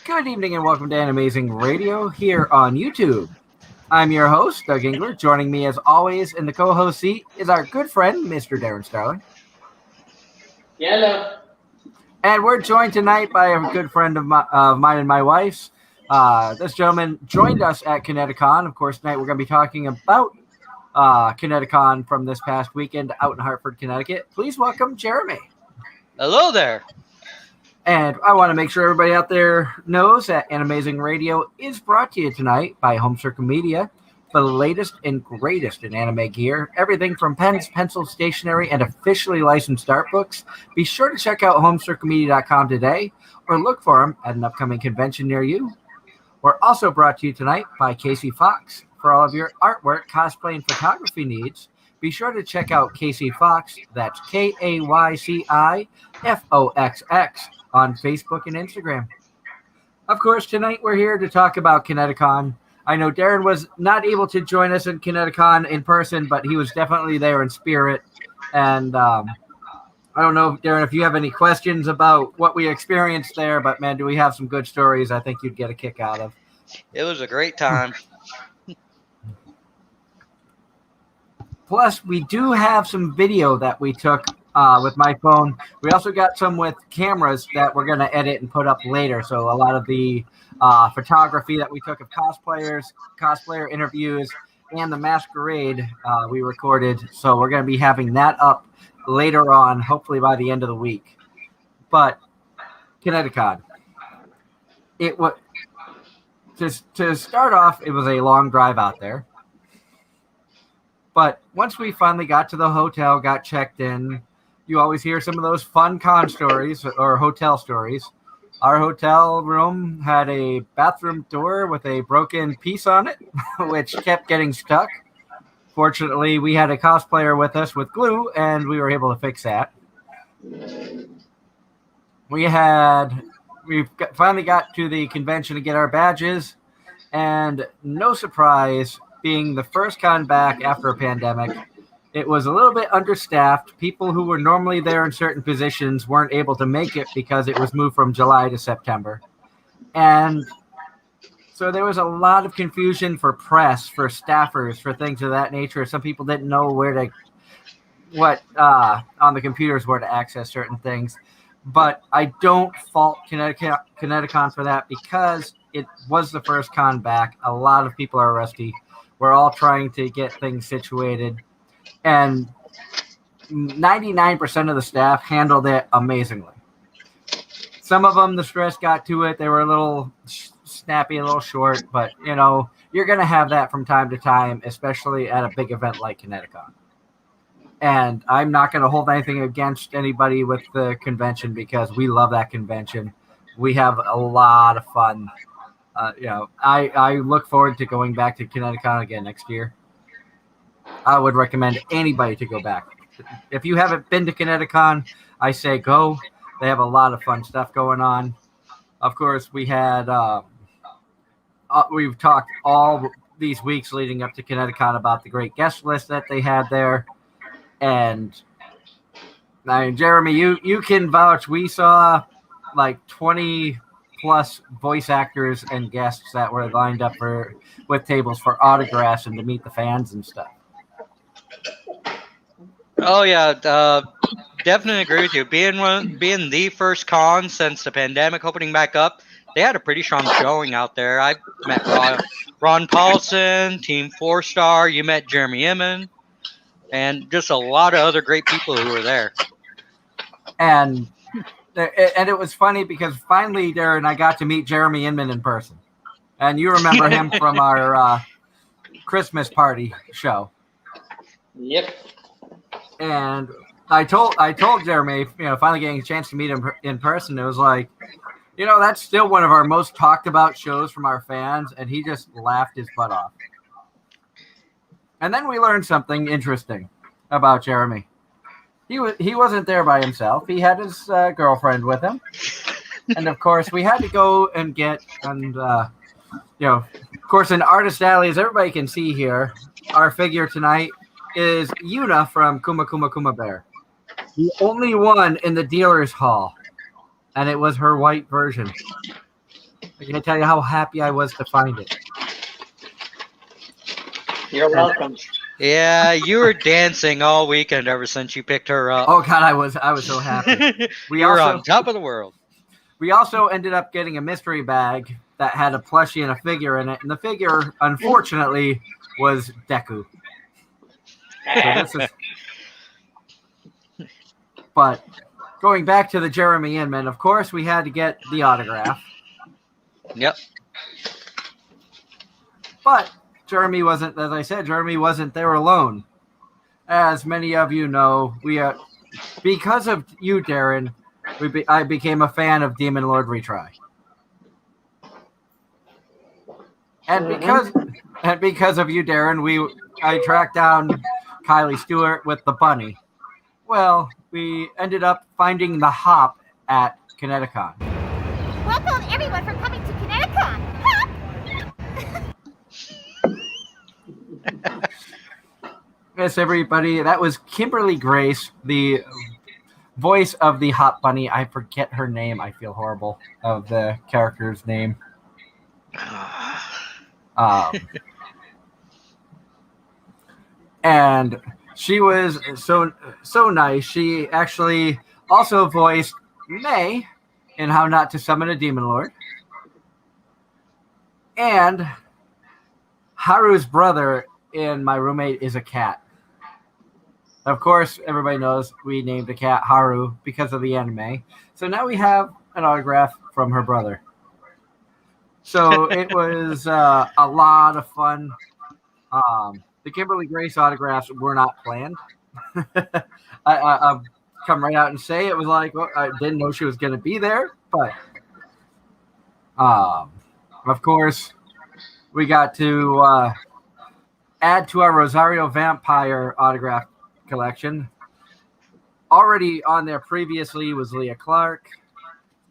Good evening and welcome to Anime-Zing Radio here on YouTube. I'm your host, Doug Engler. Joining me as always in the co-host seat is our good friend, Mr. Darren Starling. Hello. And we're joined tonight by a good friend of mine and my wife's. This gentleman joined us at Connecticon. Of course, tonight we're going to be talking about Connecticon from this past weekend out in Hartford, Connecticut. Please welcome Jeremy. Hello there. And I want to make sure everybody out there knows that Anime-Zing Radio is brought to you tonight by Home Circle Media, for the latest and greatest in anime gear. Everything from pens, pencils, stationery, and officially licensed art books. Be sure to check out homecirclemedia.com today or look for them at an upcoming convention near you. We're also brought to you tonight by Casey Fox. For all of your artwork, cosplay, and photography needs, be sure to check out Casey Fox, that's KAYCIFOXX, on Facebook and Instagram. Of course, tonight we're here to talk about Connecticon. I know Darren was not able to join us in Connecticon in person, but he was definitely there in spirit. And I don't know, Darren, if you have any questions about what we experienced there, but man, do we have some good stories I think you'd get a kick out of. It was a great time. Plus, we do have some video that we took with my phone. We also got some with cameras that we're going to edit and put up later. So a lot of the photography that we took of cosplayers, cosplayer interviews, and the masquerade we recorded. So we're going to be having that up later on, hopefully by the end of the week. But Connecticon, it was to start off, it was a long drive out there. But once we finally got to the hotel, got checked in, you always hear some of those fun con stories or hotel stories. Our hotel room had a bathroom door with a broken piece on it, which kept getting stuck. Fortunately, we had a cosplayer with us with glue, and we were able to fix that. We finally got to the convention to get our badges, and no surprise, being the first con back after a pandemic, it was a little bit understaffed. People who were normally there in certain positions weren't able to make it because it was moved from July to September. And so there was a lot of confusion for press, for staffers, for things of that nature. Some people didn't know on the computers where to access certain things. But I don't fault Connecticon for that because it was the first con back. A lot of people are rusty. We're all trying to get things situated. And 99% of the staff handled it amazingly. Some of them, the stress got to it. They were a little snappy, a little short. But, you know, you're going to have that from time to time, especially at a big event like Connecticon. And I'm not going to hold anything against anybody with the convention because we love that convention. We have a lot of fun. I look forward to going back to Connecticon again next year. I would recommend anybody to go back. If you haven't been to Connecticon, I say go. They have a lot of fun stuff going on. Of course, we've talked all these weeks leading up to Connecticon about the great guest list that they had there. And I mean, Jeremy, you can vouch. We saw like 20 plus voice actors and guests that were lined up with tables for autographs and to meet the fans and stuff. Oh yeah, definitely agree with you. Being the first con since the pandemic opening back up, they had a pretty strong showing out there. I met Ron Paulson, Team 4-Star. You met Jeremy Inman, and just a lot of other great people who were there. And it was funny because finally, Darren, I got to meet Jeremy Inman in person. And you remember him from our Christmas party show. Yep. And I told Jeremy, finally getting a chance to meet him in person, it was like, that's still one of our most talked about shows from our fans, and he just laughed his butt off. And then we learned something interesting about Jeremy. He wasn't there by himself. He had his girlfriend with him. And of course, we had to go and of course, in Artist Alley, as everybody can see here, our figure tonight is Yuna from Kuma Kuma Kuma Bear. The only one in the dealer's hall. And it was her white version. I can't tell you how happy I was to find it. You're welcome. Yeah, you were dancing all weekend ever since you picked her up. Oh God, I was so happy. You were on top of the world. We also ended up getting a mystery bag that had a plushie and a figure in it, and the figure, unfortunately, was Deku. So this is. But going back to the Jeremy Inman, of course, we had to get the autograph. Yep. But Jeremy wasn't, as I said, Jeremy wasn't there alone. As many of you know, because of you, Darren, I became a fan of Demon Lord Retry. And because of you, Darren, I tracked down Kylie Stewart with the bunny. Well, we ended up finding the hop at Connecticon. Welcome everyone for coming to Connecticon. Yes, everybody. That was Kimberly Grace, the voice of the Hop Bunny. I forget her name. I feel horrible of the character's name. And she was so nice. She actually also voiced May in How Not to Summon a Demon Lord. And Haru's brother in My Roommate is a Cat. Of course, everybody knows we named the cat Haru because of the anime. So now we have an autograph from her brother. So it was a lot of fun. The Kimberly Grace autographs were not planned. I've come right out and say it was like, well, I didn't know she was going to be there. But, of course, we got to add to our Rosario Vampire autograph collection. Already on there previously was Leah Clark,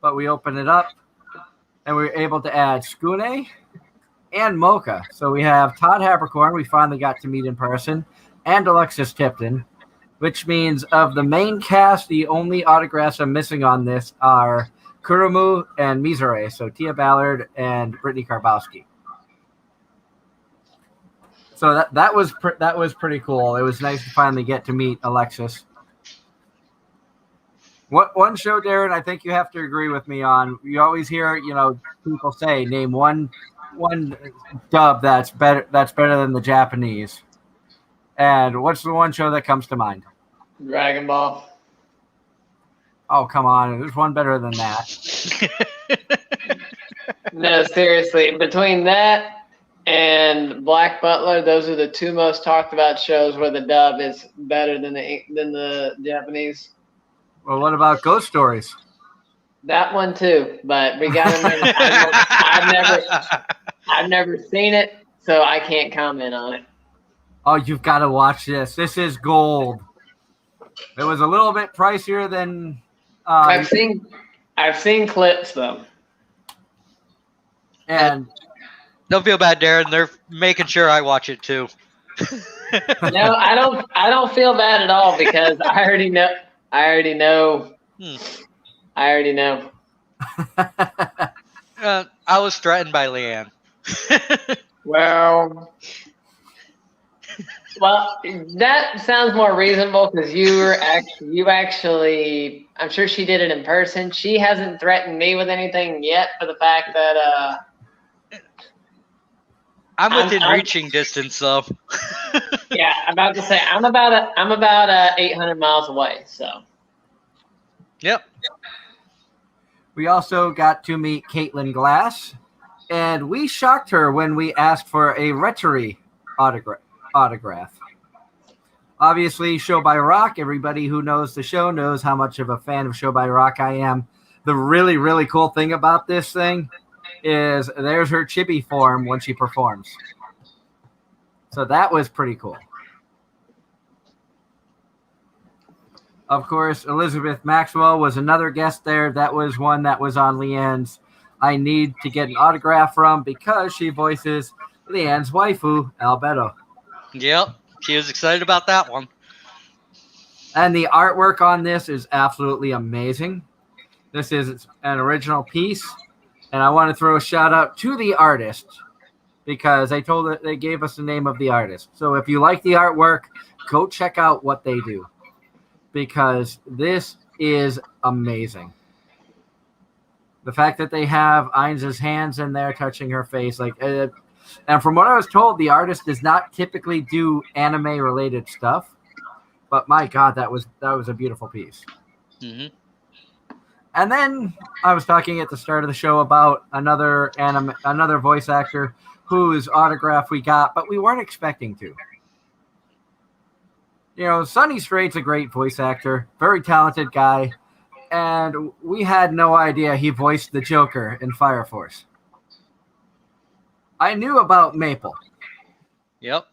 but we opened it up and we were able to add Skune and Mocha. So we have Todd Habercorn, we finally got to meet in person, and Alexis Tipton, which means of the main cast, the only autographs I'm missing on this are Kurumu and Mizure, so Tia Ballard and Brittany Karbowski. So that was pretty cool. It was nice to finally get to meet Alexis. One show, Darren, I think you have to agree with me on. You always hear, people say, name one dub that's better than the Japanese. And what's the one show that comes to mind? Dragon Ball. Oh, come on. There's one better than that. No, seriously. Between that and Black Butler, those are the two most talked about shows where the dub is better than the Japanese. Well, what about Ghost Stories? That one too, but we got to admit, I've never seen it, so I can't comment on it. Oh, you've got to watch this. This is gold. It was a little bit pricier than. I've seen clips though. And don't feel bad, Darren. They're making sure I watch it too. No, I don't feel bad at all because I already know. I was threatened by Leanne. Well, that sounds more reasonable because you actually. I'm sure she did it in person. She hasn't threatened me with anything yet, for the fact that I'm within reaching distance, though. Yeah, I'm about to say I'm about 800 miles away. So. Yep. We also got to meet Caitlin Glass, and we shocked her when we asked for a Rettery autograph. Obviously, Show by Rock. Everybody who knows the show knows how much of a fan of Show by Rock I am. The really, really cool thing about this thing is there's her chibi form when she performs. So that was pretty cool. Of course, Elizabeth Maxwell was another guest there. That was one that was on Leanne's I need to get an autograph from because she voices Leanne's waifu, Albedo. Yep, she was excited about that one. And the artwork on this is absolutely amazing. This is an original piece. And I want to throw a shout out to the artist because they gave us the name of the artist. So if you like the artwork, go check out what they do because this is amazing. The fact that they have Ainz's hands in there touching her face, and from what I was told, the artist does not typically do anime-related stuff. But my God, that was a beautiful piece. Mm-hmm. And then I was talking at the start of the show about another voice actor whose autograph we got, but we weren't expecting to. You know, Sonny Strait's a great voice actor, very talented guy, and we had no idea he voiced the Joker in Fire Force. I knew about Maple. Yep.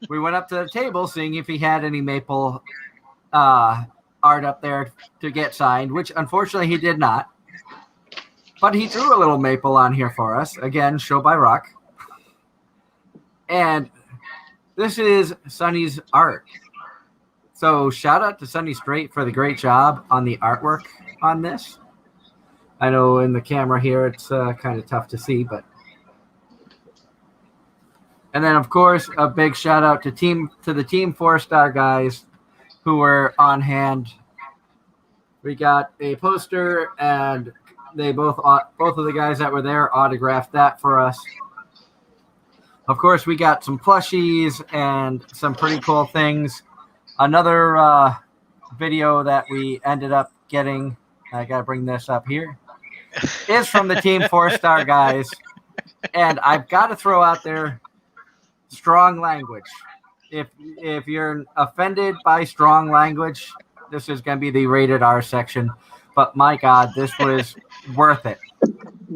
We went up to the table seeing if he had any Maple art up there to get signed, which unfortunately he did not. But he drew a little Maple on here for us. Again, show by Rock. And this is Sonny's art. So shout out to Sonny Strait for the great job on the artwork on this. I know in the camera here it's kind of tough to see, but. And then of course a big shout out to the Team 4-Star guys who were on hand. We got a poster, and they both of the guys that were there autographed that for us. Of course, we got some plushies and some pretty cool things. Another video that we ended up getting, I got to bring this up here, is from the Team 4-Star guys. And I've got to throw out there strong language. If you're offended by strong language, this is going to be the rated R section. But my God, this was worth it.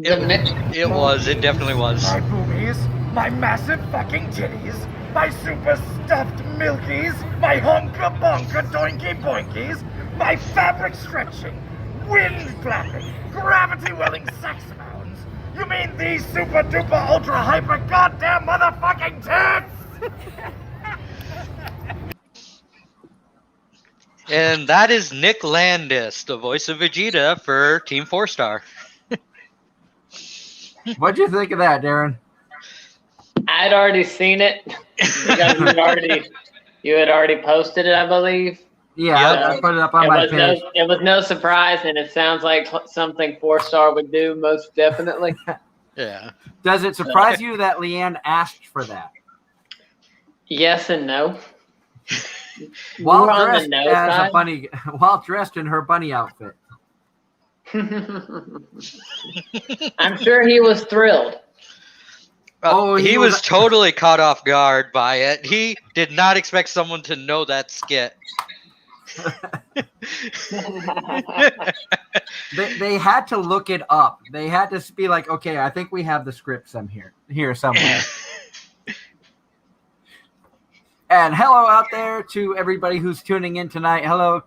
It was. It definitely was. My boobies, my massive fucking titties, my super stuffed milkies, my honka bonka doinky boinkies, my fabric stretching, wind flapping, gravity welling sex mounds. You mean these super duper ultra hyper goddamn motherfucking tits? And that is Nick Landis, the voice of Vegeta for Team 4-Star. What'd you think of that, Darren? I'd already seen it because you had already posted it, I believe. Yeah, I put it up on my page. It was no surprise, and it sounds like something 4-Star would do, most definitely. Yeah. Does it surprise you that Leanne asked for that? Yes and no. While More dressed as a bunny, while dressed in her bunny outfit. I'm sure he was thrilled. He was totally caught off guard by it. He did not expect someone to know that skit. They had to look it up. They had to be like, okay, I think we have the script here somewhere. And hello out there to everybody who's tuning in tonight. Hello,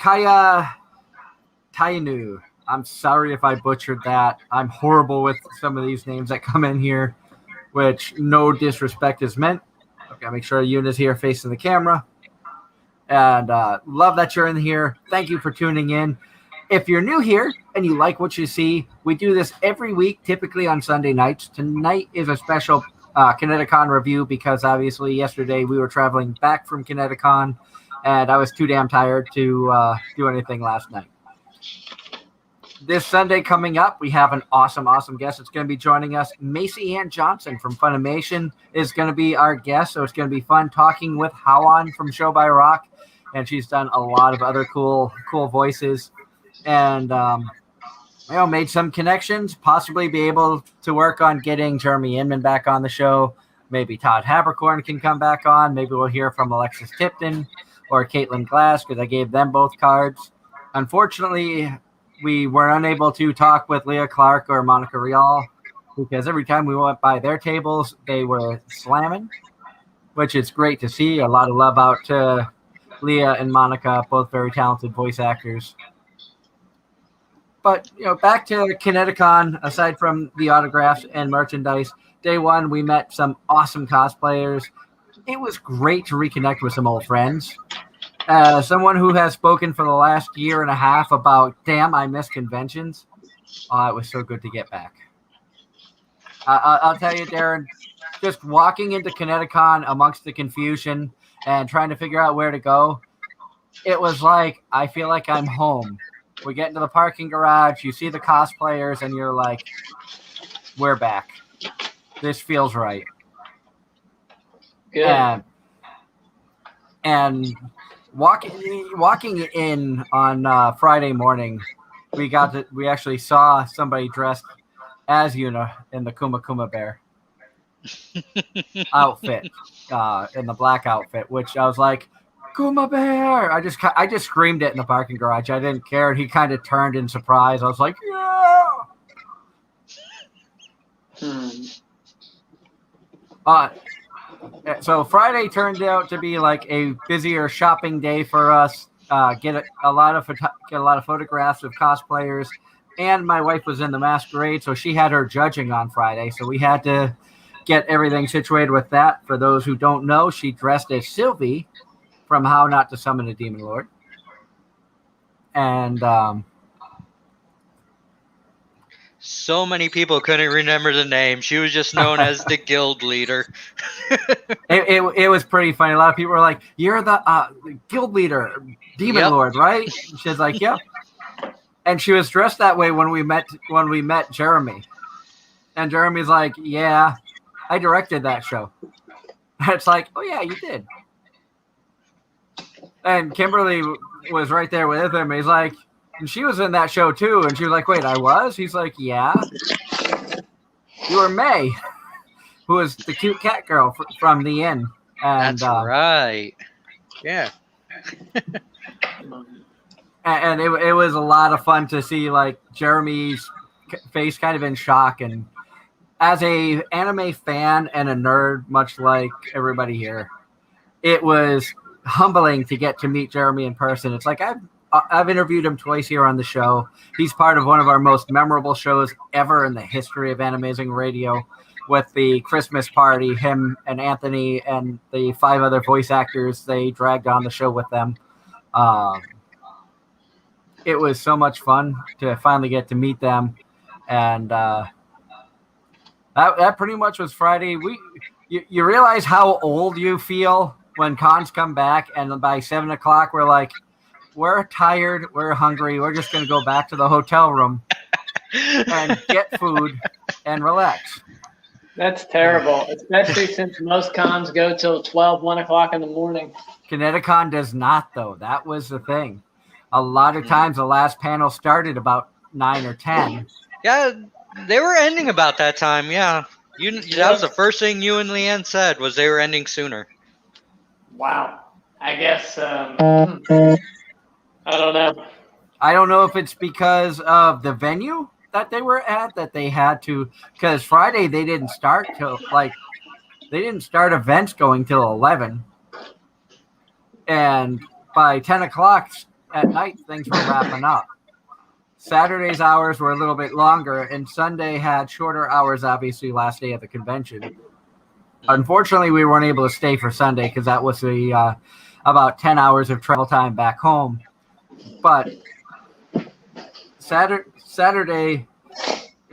Kaya Tainu. I'm sorry if I butchered that. I'm horrible with some of these names that come in here, which no disrespect is meant. Okay, make sure Yuna's here facing the camera. And love that you're in here. Thank you for tuning in. If you're new here and you like what you see, we do this every week, typically on Sunday nights. Tonight is a special Connecticon review because obviously yesterday we were traveling back from Connecticon and I was too damn tired to do anything last night. This Sunday coming up, we have an awesome guest. It's going to be joining us. Macy Ann Johnson from Funimation is going to be our guest, so it's going to be fun talking with Howan from Show by Rock, and she's done a lot of other cool voices, and made some connections. Possibly be able to work on getting Jeremy Inman back on the show. Maybe Todd Habercorn can come back on. Maybe we'll hear from Alexis Tipton or Caitlin Glass because I gave them both cards. Unfortunately, we were unable to talk with Leah Clark or Monica Rial because every time we went by their tables, they were slamming, which is great to see. A lot of love out to Leah and Monica, both very talented voice actors. But, back to Connecticon, aside from the autographs and merchandise, day one, we met some awesome cosplayers. It was great to reconnect with some old friends. Someone who has spoken for the last year and a half about, damn, I miss conventions. Oh, it was so good to get back. I'll tell you, Darren, just walking into Connecticon amongst the confusion and trying to figure out where to go, it was like, I feel like I'm home. We get into the parking garage, you see the cosplayers, and you're like, we're back. This feels right. Good. And walking in on Friday morning, we actually saw somebody dressed as Yuna in the Kuma Kuma Bear outfit, in the black outfit, which I was like, Kuma Bear! I just screamed it in the parking garage. I didn't care. And he kind of turned in surprise. I was like, yeah! So Friday turned out to be like a busier shopping day for us. Get a lot of photographs of cosplayers, and my wife was in the masquerade, so she had her judging on Friday. So we had to get everything situated with that. For those who don't know, she dressed as Sylvie from How Not to Summon a Demon Lord, and so many people couldn't remember the name. She was just known as the guild leader. It was pretty funny. A lot of people were like, "You're the guild leader, Demon Lord, right?" She's like, "Yep." And she was dressed that way when we met Jeremy. And Jeremy's like, "Yeah, I directed that show." And it's like, "Oh yeah, you did." And Kimberly was right there with him. He's like, and she was in that show too. And she was like, "Wait, I was?" He's like, "Yeah. You were May, who was the cute cat girl from the inn." And, that's right. Yeah. And it was a lot of fun to see like Jeremy's face kind of in shock. And as a anime fan and a nerd, much like everybody here, it was humbling to get to meet Jeremy in person. It's like I've interviewed him twice here on the show. He's part of one of our most memorable shows ever in the history of Anime-Zing Radio, with the Christmas party, him and Anthony and the 5 other voice actors they dragged on the show with them. It was so much fun to finally get to meet them. And that pretty much was Friday. You realize how old you feel when cons come back, and by 7 o'clock, we're like, we're tired, we're hungry, we're just going to go back to the hotel room and get food and relax. That's terrible, especially since most cons go till 12, 1 o'clock in the morning. Connecticon does not, though. That was the thing. A lot of times the last panel started about 9 or 10. Yeah, they were ending about that time, yeah. That was the first thing you and Leanne said, was they were ending sooner. Wow. I guess, I don't know. I don't know if it's because of the venue that they were at, that they had to, because Friday they didn't start till, they didn't start events going till 11. And by 10 o'clock at night, things were wrapping up. Saturday's hours were a little bit longer, and Sunday had shorter hours, obviously, last day of the convention. Unfortunately, we weren't able to stay for Sunday because that was about 10 hours of travel time back home. But Saturday,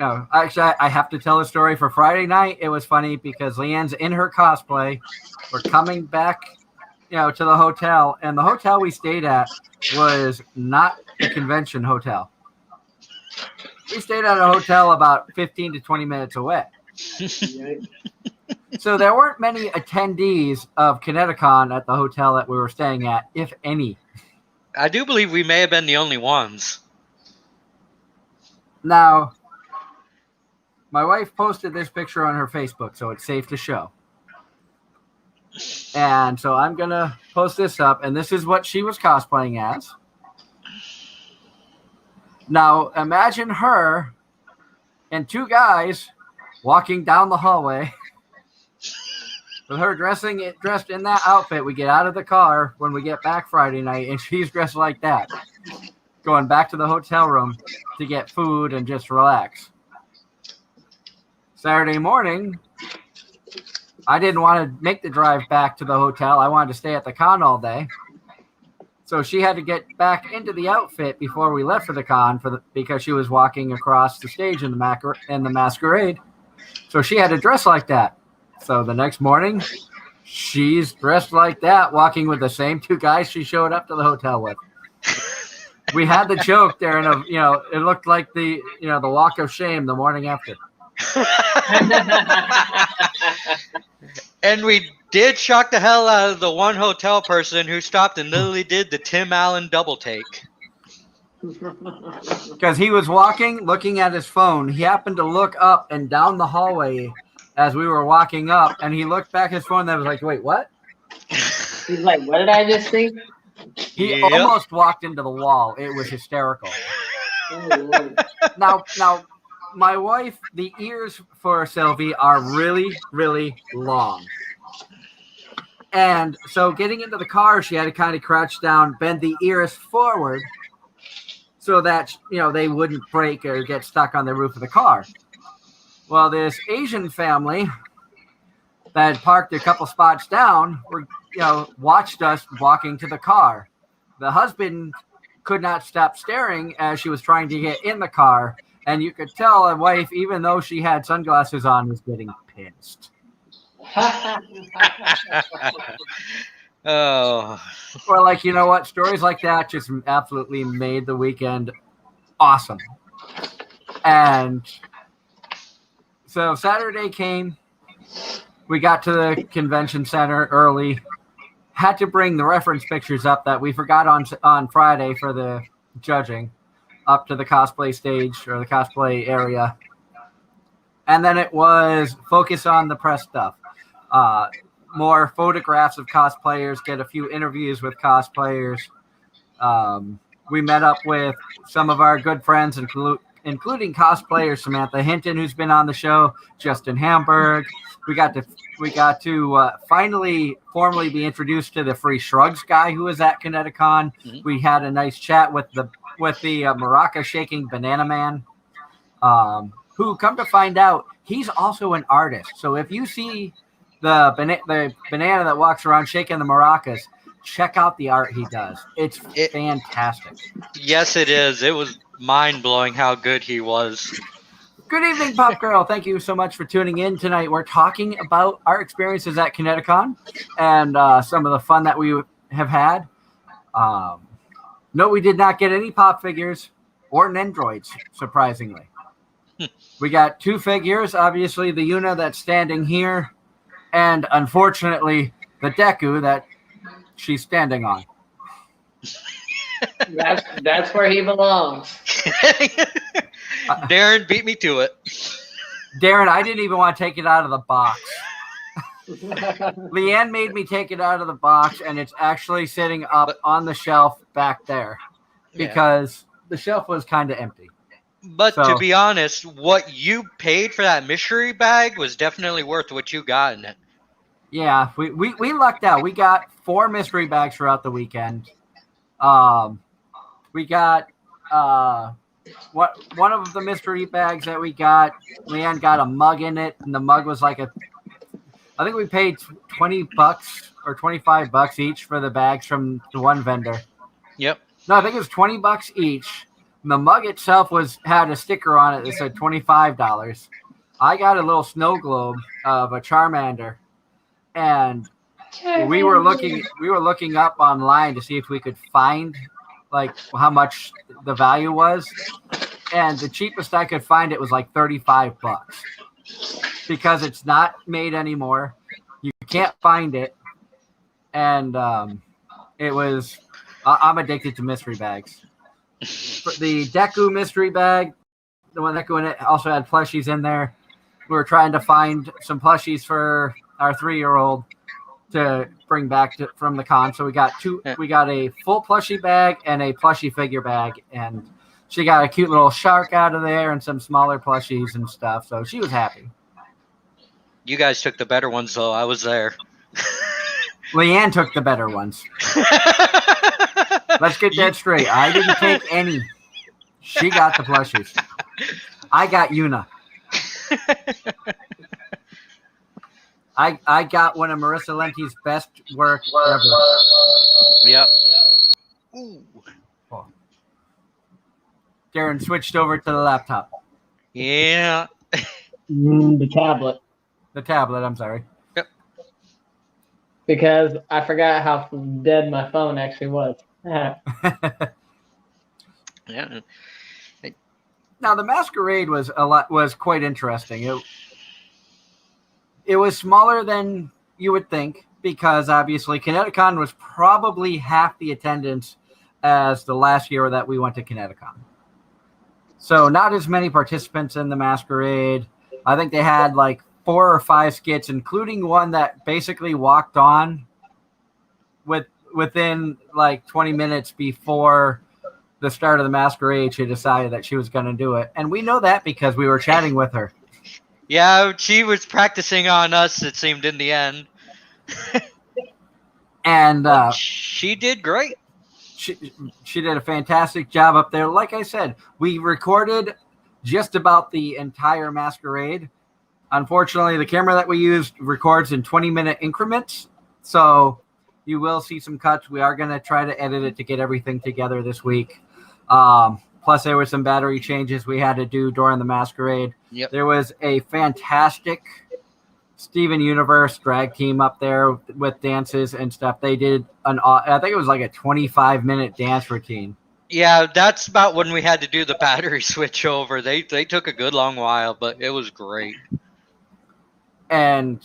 actually, I have to tell a story for Friday night. It was funny because Leanne's in her cosplay. We're coming back, to the hotel, and the hotel we stayed at was not a convention hotel. We stayed at a hotel about 15 to 20 minutes away. So there weren't many attendees of Connecticon at the hotel that we were staying at, if any. I do believe we may have been the only ones. Now, my wife posted this picture on her Facebook, so it's safe to show. And so I'm going to post this up, and this is what she was cosplaying as. Now, imagine her and 2 guys walking down the hallway with her dressed in that outfit. We get out of the car when we get back Friday night, and she's dressed like that, going back to the hotel room to get food and just relax. Saturday morning, I didn't want to make the drive back to the hotel. I wanted to stay at the con all day. So she had to get back into the outfit before we left for the con because she was walking across the stage in the masquerade. So she had to dress like that. So the next morning, she's dressed like that, walking with the same two guys she showed up to the hotel with. We had the joke there, and it looked like the walk of shame the morning after. And we did shock the hell out of the one hotel person who stopped and literally did the Tim Allen double take. Because he was walking, looking at his phone. He happened to look up and down the hallway as we were walking up, and he looked back at his phone and was like, wait, what? He's like, what did I just think? He almost walked into the wall. It was hysterical. Now, my wife, the ears for Sylvie are really, really long. And so getting into the car, she had to kind of crouch down, bend the ears forward so that, they wouldn't break or get stuck on the roof of the car. Well, this Asian family that had parked a couple spots down watched us walking to the car. The husband could not stop staring as she was trying to get in the car. And you could tell a wife, even though she had sunglasses on, was getting pissed. Oh. Well, you know what? Stories like that just absolutely made the weekend awesome. And so Saturday came. We got to the convention center early. Had to bring the reference pictures up that we forgot on Friday for the judging up to the cosplay stage or the cosplay area. And then it was focus on the press stuff. More photographs of cosplayers, get a few interviews with cosplayers. We met up with some of our good friends, including cosplayer Samantha Hinton, who's been on the show, Justin Hamburg. We got to finally formally be introduced to the Free Shrugs guy who was at Connecticon. Mm-hmm. We had a nice chat with the maraca shaking banana man, who, come to find out, he's also an artist. So if you see the banana that walks around shaking the maracas, check out the art he does. It's fantastic. Yes, it is. It was mind-blowing how good he was. Good evening, Pop Girl. Thank you so much for tuning in tonight. We're talking about our experiences at Connecticon and some of the fun that we have had. No, we did not get any pop figures or Nendroids, surprisingly. We got 2 figures, obviously the Yuna that's standing here, and unfortunately the Deku that she's standing on. That's where he belongs. Darren beat me to it. Darren, I didn't even want to take it out of the box. Leanne made me take it out of the box, and it's actually sitting up on the shelf back there because the shelf was kind of empty. But to be honest, what you paid for that mystery bag was definitely worth what you got in it. Yeah, we lucked out. We got 4 mystery bags throughout the weekend. We got one of the mystery bags that we got, Leanne got a mug in it, and the mug was I think we paid $20 or $25 each for the bags from the one vendor. Yep. No, I think it was $20 each. The mug itself had a sticker on it that said $25. I got a little snow globe of a Charmander, and we were looking up online to see if we could find how much the value was, and the cheapest I could find it was $35 because it's not made anymore. You can't find it, and it was. I'm addicted to mystery bags. The Deku mystery bag, the one Deku in it, also had plushies in there. We were trying to find some plushies for our 3-year-old to bring back from the con. So we got 2. We got a full plushie bag and a plushie figure bag, and she got a cute little shark out of there and some smaller plushies and stuff. So she was happy. You guys took the better ones, though. I was there. Leanne took the better ones. Let's get that straight. I didn't take any. She got the plushies. I got Yuna. I got one of Marissa Lenti's best work ever. Yep. Darren switched over to the laptop. Yeah. The tablet. The tablet, I'm sorry. Yep. Because I forgot how dead my phone actually was. Yeah. Now the masquerade was quite interesting. It was smaller than you would think because obviously Connecticon was probably half the attendance as the last year that we went to Connecticon. So not as many participants in the masquerade. I think they had like 4 or 5 skits, including one that basically walked on within like 20 minutes before the start of the masquerade. She decided that she was going to do it. And we know that because we were chatting with her. Yeah, she was practicing on us, it seemed, in the end. And she did great. She did a fantastic job up there. Like I said, we recorded just about the entire masquerade. Unfortunately, the camera that we used records in 20-minute increments, so you will see some cuts. We are going to try to edit it to get everything together this week. Plus, there were some battery changes we had to do during the masquerade. Yep. There was a fantastic Steven Universe drag team up there with dances and stuff. They did I think it was like a 25-minute dance routine. Yeah, that's about when we had to do the battery switch over. They took a good long while, but it was great. And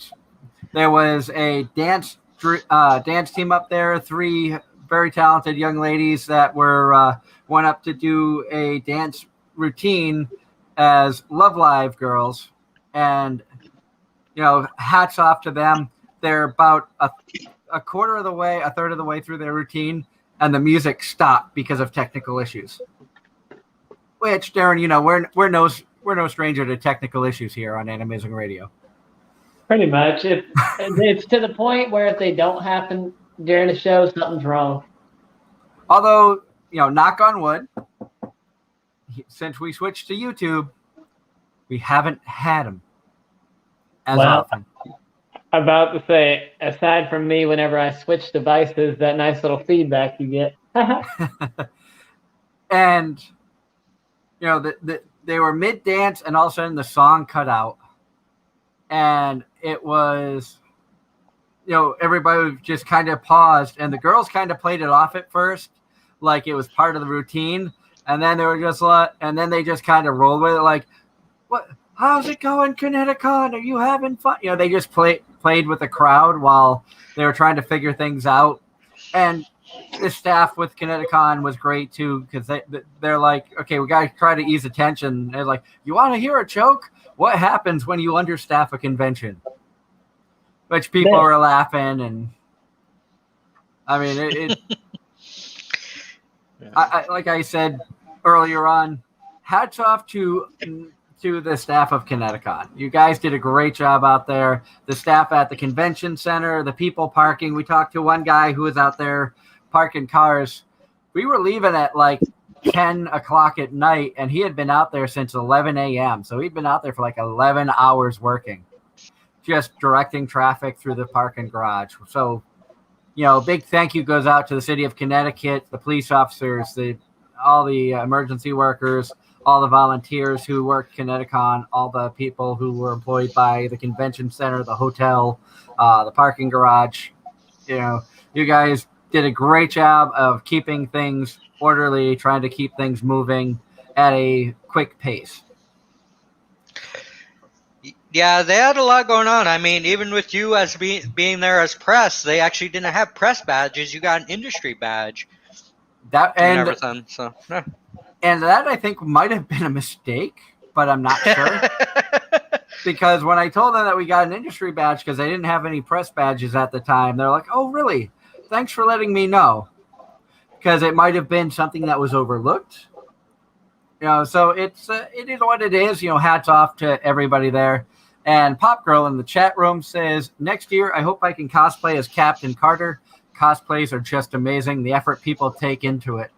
there was a dance team up there, 3 very talented young ladies that went up to do a dance routine as Love Live girls. And, hats off to them. They're about a third of the way through their routine, and the music stopped because of technical issues. Which, Darren, we're no stranger to technical issues here on Anime-Zing Radio. Pretty much. It's to the point where if they don't happen during the show, something's wrong. Although, knock on wood, since we switched to YouTube, we haven't had them as often. I'm about to say, aside from me, whenever I switch devices, that nice little feedback you get. And, they were mid-dance, and all of a sudden the song cut out. And it was, everybody just kind of paused, and the girls kind of played it off at first, like it was part of the routine. And then they were just they just kind of rolled with it, like, what? How's it going, Connecticon? Are you having fun? They just played with the crowd while they were trying to figure things out. And the staff with Connecticon was great too, because they're like, okay, we got to try to ease the tension. They're like, you want to hear a joke? What happens when you understaff a convention? Which people were laughing, and I mean, like I said earlier on, hats off to the staff of Connecticon. You guys did a great job out there. The staff at the convention center, the people parking. We talked to one guy who was out there parking cars. We were leaving at like 10 o'clock at night, and he had been out there since 11 a.m. So he'd been out there for like 11 hours working, just directing traffic through the parking garage. So, big thank you goes out to the city of Connecticut, the police officers, all the emergency workers, all the volunteers who worked Connecticon, all the people who were employed by the convention center, the hotel, the parking garage. You guys did a great job of keeping things orderly, trying to keep things moving at a quick pace. Yeah, they had a lot going on. I mean, even with you as being there as press, they actually didn't have press badges. You got an industry badge. And everything. So, yeah. And that, I think, might have been a mistake, but I'm not sure. Because when I told them that we got an industry badge, because they didn't have any press badges at the time, they're like, oh, really? Thanks for letting me know. Because it might have been something that was overlooked. So it is what it is. Hats off to everybody there. And Pop Girl in the chat room says, next year, I hope I can cosplay as Captain Carter. Cosplays are just amazing. The effort people take into it.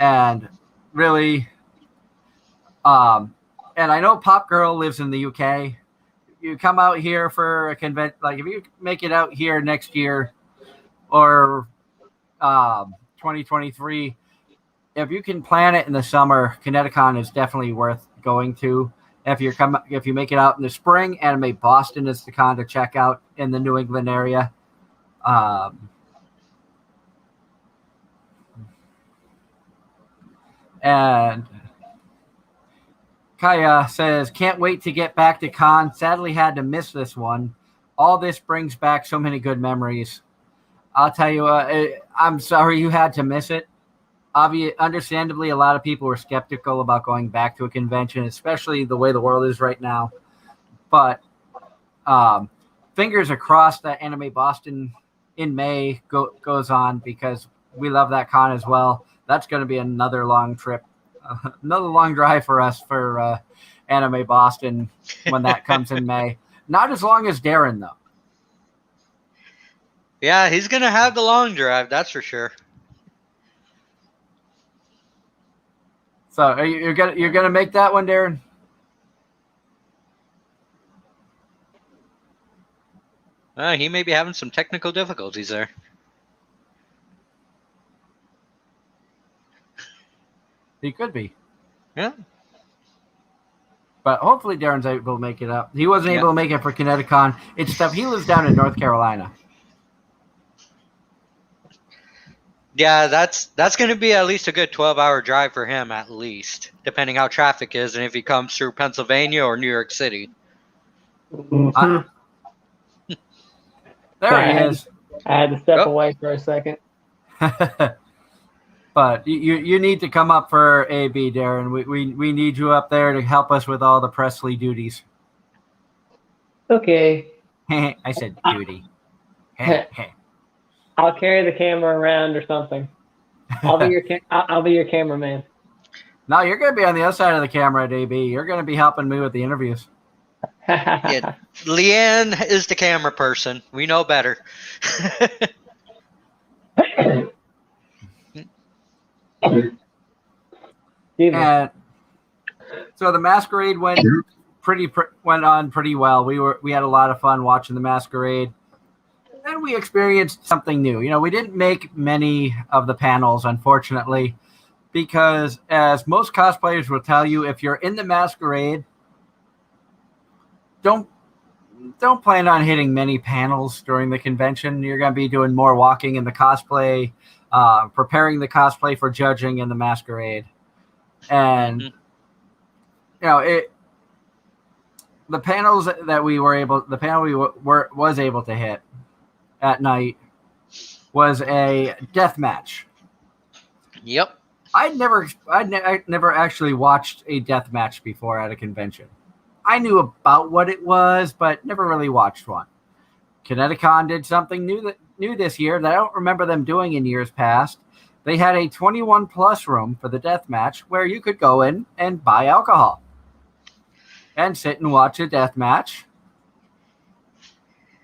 And really, and I know Pop Girl lives in the UK. You come out here for a convention, like if you make it out here next year or 2023, if you can plan it in the summer, Connecticon is definitely worth going to. If you make it out in the spring, Anime Boston is the con to check out in the New England area. And Kaya says, can't wait to get back to con. Sadly had to miss this one. All this brings back so many good memories. I'll tell you, I'm sorry you had to miss it. Understandably, a lot of people were skeptical about going back to a convention, especially the way the world is right now. But fingers across that Anime Boston in May goes on, because we love that con as well. That's going to be another long trip, another long drive for us for Anime Boston when that comes in May. Not as long as Darren, though. Yeah, he's going to have the long drive, that's for sure. So you're gonna make that one, Darren? He may be having some technical difficulties there. He could be. Yeah. But hopefully Darren's able to make it up. He wasn't able to make it for Connecticon. It's tough. He lives down in North Carolina. Yeah, that's going to be at least a good 12-hour drive for him, at least, depending how traffic is and if he comes through Pennsylvania or New York City. There he is. I had to step away for a second. But you need to come up for AB, Darren. We need you up there to help us with all the Presley duties. Okay. I said duty. I'll carry the camera around or something. I'll be your cameraman. No, you're going to be on the other side of the camera at AB. You're going to be helping me with the interviews. Yeah, Leanne is the camera person. We know better. And so the masquerade went on pretty well. We had a lot of fun watching the masquerade. And we experienced something new. You know, we didn't make many of the panels, unfortunately, because as most cosplayers will tell you, if you're in the masquerade, don't plan on hitting many panels during the convention. You're going to be doing more walking in the cosplay, preparing the cosplay for judging in the masquerade. And, you know, the panels that we were able, the panel we was able to hit at night was a death match. Yep. I never actually watched a death match before at a convention. I knew about what it was, but never really watched one. Connecticon did something new this year that I don't remember them doing in years past. They had a 21 plus room for the death match where you could go in and buy alcohol and sit and watch a death match.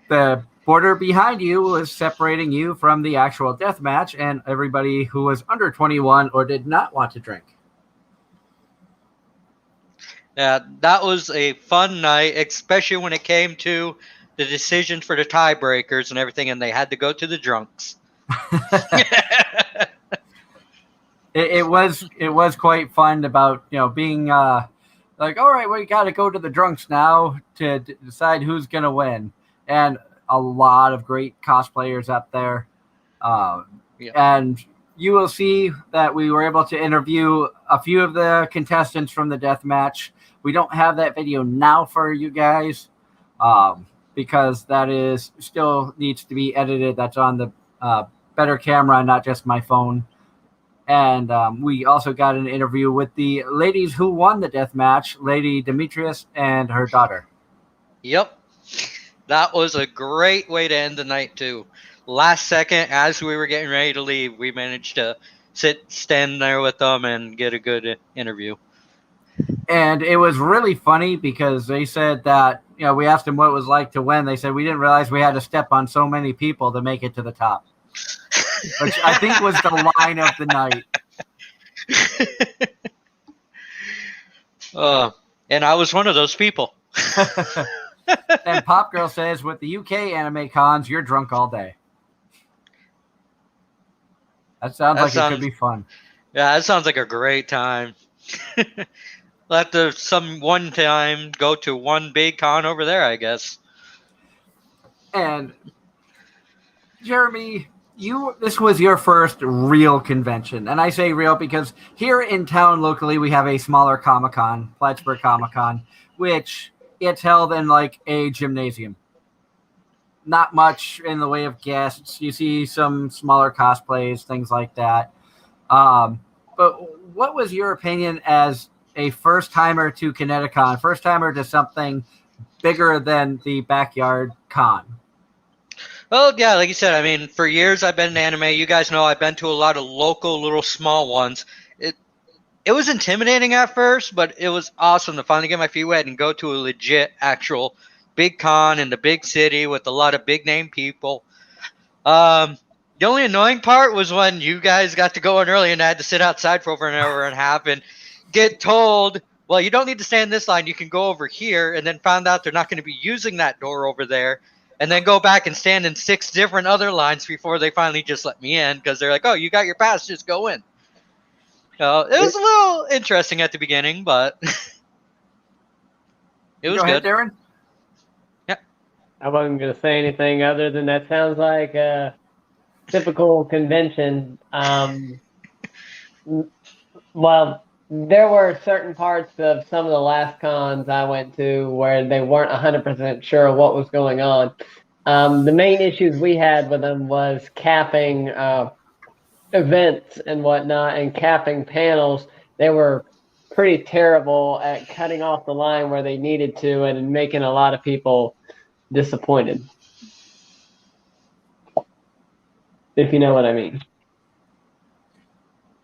The border behind you was separating you from the actual death match and everybody who was under 21 or did not want to drink. Yeah, that was a fun night, especially when it came to the decision for the tiebreakers and everything, and they had to go to the drunks. It was quite fun about, you know, being like, all right, we got to go to the drunks now to decide who's going to win. And a lot of great cosplayers up there. And you will see that we were able to interview a few of the contestants from the death match. We don't have that video now for you guys because that is still needs to be edited. That's on the better camera, not just my phone. And we also got an interview with the ladies who won the death match, Lady Demetrius and her daughter. Yep. That was a great way to end the night, too. Last second, as we were getting ready to leave, we managed to stand there with them and get a good interview. And it was really funny because they said that, you know, we asked them what it was like to win. They said, we didn't realize we had to step on so many people to make it to the top. Which I think was the line of the night. And I was one of those people. And Pop Girl says, with the UK anime cons, you're drunk all day. That sounds like it could be fun. Yeah, that sounds like a great time. We'll have to one time go to one big con over there, I guess. And Jeremy, this was your first real convention, and I say real because here in town locally we have a smaller Comic-Con, Plattsburgh Comic-Con, which it's held in like a gymnasium. Not much in the way of guests. You see some smaller cosplays, things like that. But what was your opinion as a first timer to Connecticon, first timer to something bigger than the backyard con? Well, yeah, like you said, I mean, for years I've been in anime. You guys know I've been to a lot of local, little small ones. It was intimidating at first, but it was awesome to finally get my feet wet and go to a legit, actual big con in the big city with a lot of big name people. The only annoying part was when you guys got to go in early and I had to sit outside for over an hour and a half and get told, well, you don't need to stay in this line. You can go over here, and then found out they're not going to be using that door over there, and then go back and stand in 6 different other lines before they finally just let me in because they're like, oh, you got your pass, just go in. So it was a little interesting at the beginning, but it was Go ahead, good. Darren. I wasn't going to say anything other than that sounds like a typical convention. Well, there were certain parts of some of the last cons I went to where they weren't 100% sure what was going on. The main issues we had with them was capping events and whatnot and capping panels. They were pretty terrible at cutting off the line where they needed to and making a lot of people disappointed, if you know what I mean.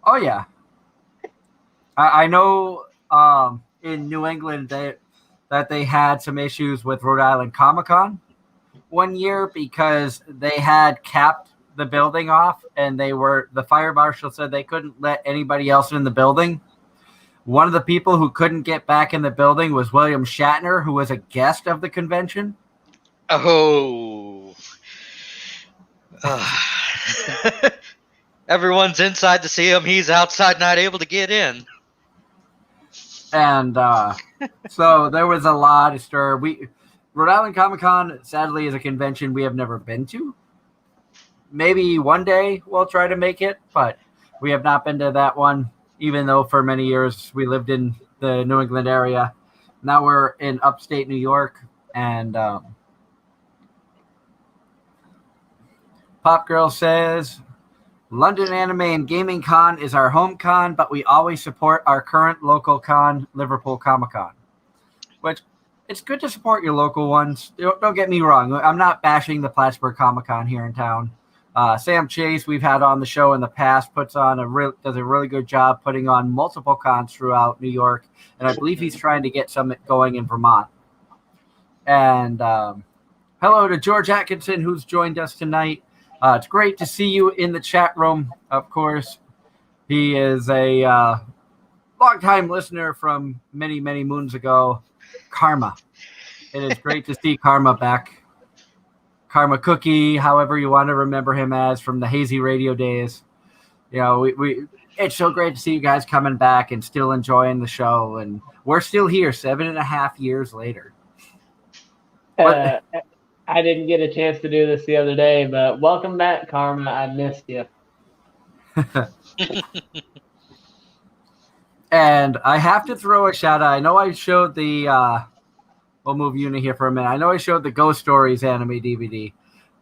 Oh yeah, I know. In New England, that they had some issues with Rhode Island Comic-Con one year because they had capped the building off, and the fire marshal said they couldn't let anybody else in the building. One of the people who couldn't get back in the building was William Shatner, who was a guest of the convention. Oh. Everyone's inside to see him. He's outside, not able to get in. And so there was a lot of stir. Rhode Island Comic-Con, sadly, is a convention we have never been to. Maybe one day we'll try to make it, but we have not been to that one, even though for many years we lived in the New England area. Now we're in upstate New York, and Pop Girl says, London Anime and Gaming Con is our home con, but we always support our current local con, Liverpool Comic Con. Which, it's good to support your local ones. Don't get me wrong. I'm not bashing the Plattsburgh Comic Con here in town. Sam Chase, we've had on the show in the past, does a really good job putting on multiple cons throughout New York, and I believe he's trying to get some going in Vermont. And hello to George Atkinson, who's joined us tonight. It's great to see you in the chat room, of course. He is a longtime listener from many, many moons ago. Karma. It is great to see Karma back. Karma Cookie, however you want to remember him as, from the Hazy Radio days. You know, it's so great to see you guys coming back and still enjoying the show. And we're still here 7.5 years later. I didn't get a chance to do this the other day, but welcome back, Karma. I missed you. And I have to throw a shout out. I know I showed the we'll move Una here for a minute. I know I showed the Ghost Stories anime DVD,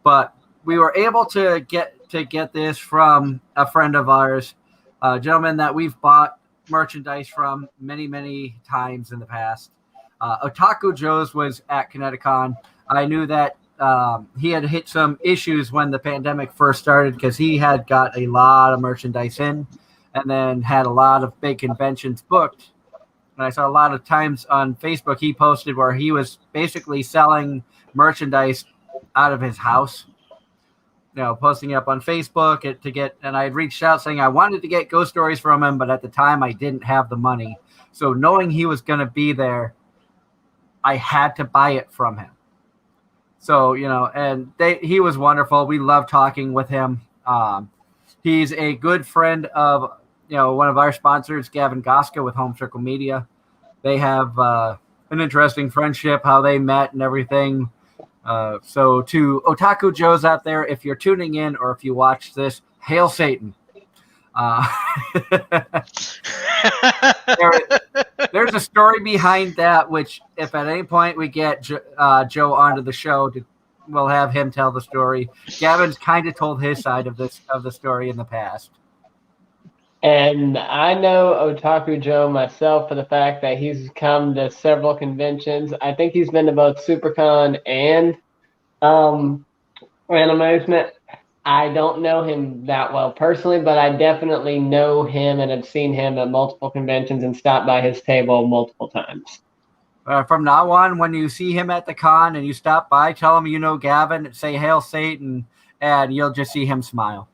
but we were able to get this from a friend of ours, a gentleman that we've bought merchandise from many, many times in the past. Otaku Joe's was at Connecticon. I knew that he had hit some issues when the pandemic first started because he had got a lot of merchandise in and then had a lot of big conventions booked. And I saw a lot of times on Facebook he posted where he was basically selling merchandise out of his house, you know, posting it up on Facebook and I had reached out saying I wanted to get Ghost Stories from him, but at the time I didn't have the money. So knowing he was going to be there, I had to buy it from him. So, you know, and he was wonderful. We love talking with him. He's a good friend of one of our sponsors, Gavin Goska with Home Circle Media. They have an interesting friendship, how they met and everything. So to Otaku Joes out there, if you're tuning in or if you watch this, hail Satan. There's a story behind that, which if at any point we get Joe onto the show, we'll have him tell the story. Gavin's kind of told his side of the story in the past. And I know Otaku Joe myself for the fact that he's come to several conventions. I think he's been to both SuperCon and Anime-Zing. I don't know him that well personally, but I definitely know him and have seen him at multiple conventions and stopped by his table multiple times. From now on, when you see him at the con and you stop by, tell him you know Gavin, say hail Satan, and you'll just see him smile.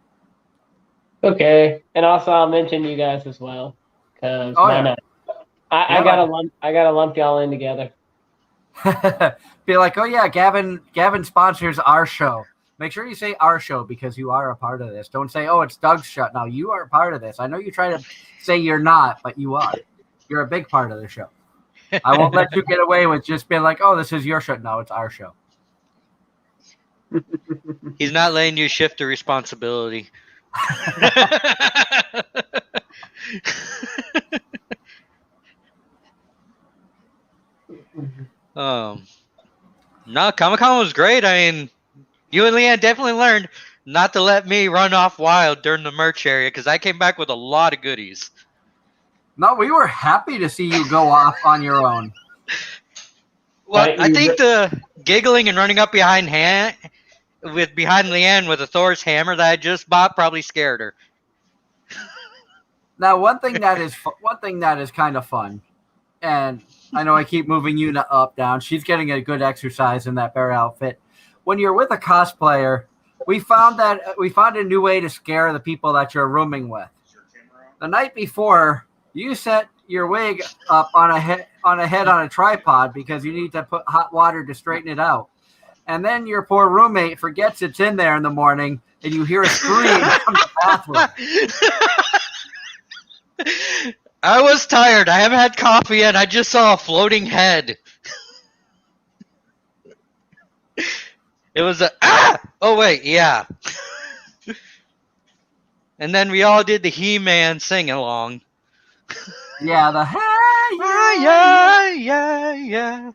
Okay, and also I'll mention you guys as well, because I gotta lump y'all in together. Be like, oh yeah, Gavin sponsors our show. Make sure you say our show because you are a part of this. Don't say, oh, it's Doug's show. No, you are a part of this. I know you try to say you're not, but you are. You're a big part of the show. I won't let you get away with just being like, oh, this is your show. No, it's our show. He's not letting you shift the responsibility. No, Comic-Con was great. I mean, you and Leanne definitely learned not to let me run off wild during the merch area because I came back with a lot of goodies. No, we were happy to see you go off on your own. Well, I think the giggling and running up behind Leanne with a Thor's hammer that I just bought probably scared her. Now, one thing that is kind of fun, and I know I keep moving you up, down. She's getting a good exercise in that bear outfit. When you're with a cosplayer, we found a new way to scare the people that you're rooming with. The night before, you set your wig up on a head on a tripod because you need to put hot water to straighten it out. And then your poor roommate forgets it's in there in the morning, and you hear a scream from the bathroom. I was tired. I haven't had coffee yet. I just saw a floating head. It was a oh wait, yeah. And then we all did the He-Man sing along. Yeah, the yeah.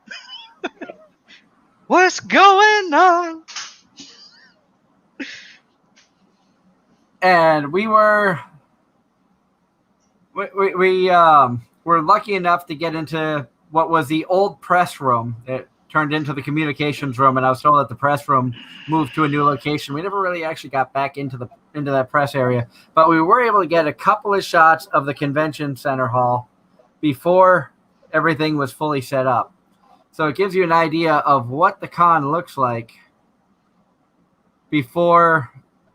What's going on? And we were lucky enough to get into what was the old press room. It turned into the communications room, and I was told that the press room moved to a new location. We never really actually got back into that press area, but we were able to get a couple of shots of the convention center hall before everything was fully set up. So it gives you an idea of what the con looks like before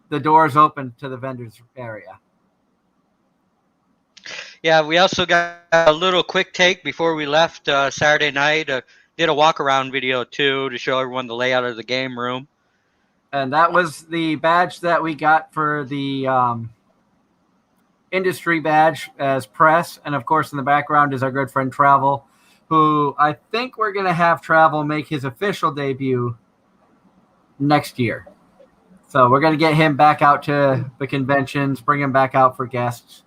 the doors open to the vendors area. Yeah, we also got a little quick take before we left Saturday night. Did a walk-around video, too, to show everyone the layout of the game room. And that was the badge that we got for the industry badge as press. And, of course, in the background is our good friend Travel, who I think we're going to have Travel make his official debut next year. So we're going to get him back out to the conventions, bring him back out for guests.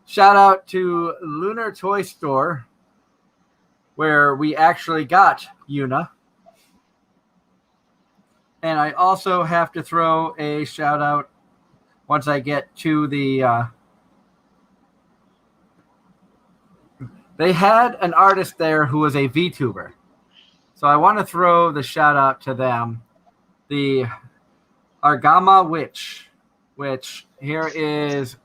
Shout out to Lunar Toy Store, where we actually got Yuna. And I also have to throw a shout out once I get to the... they had an artist there who was a VTuber. So I want to throw the shout out to them. The Argama Witch, which here is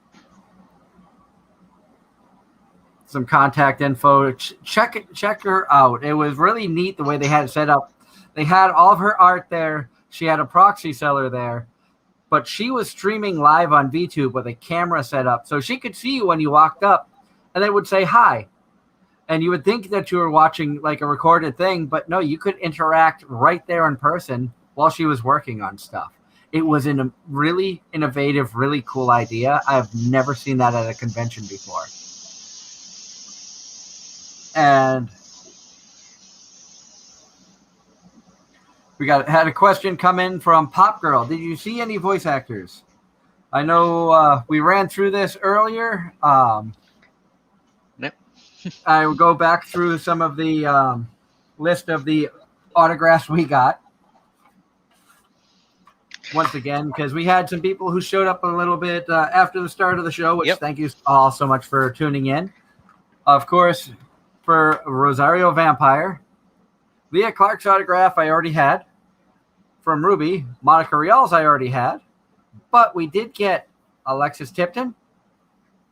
some contact info. Check her out. It was really neat the way they had it set up. They had all of her art there. She had a proxy seller there, but she was streaming live on VTube with a camera set up, so she could see you when you walked up, and they would say hi. And you would think that you were watching like a recorded thing, but no, you could interact right there in person while she was working on stuff. It was a really innovative, really cool idea. I've never seen that at a convention before. And we had a question come in from Pop Girl. Did you see any voice actors? I know we ran through this earlier. Nope. I will go back through some of the list of the autographs we got. Once again, because we had some people who showed up a little bit after the start of the show, which thank you all so much for tuning in. Of course, for Rosario Vampire, Leah Clark's autograph I already had. From Ruby, Monica Rial's I already had. But we did get Alexis Tipton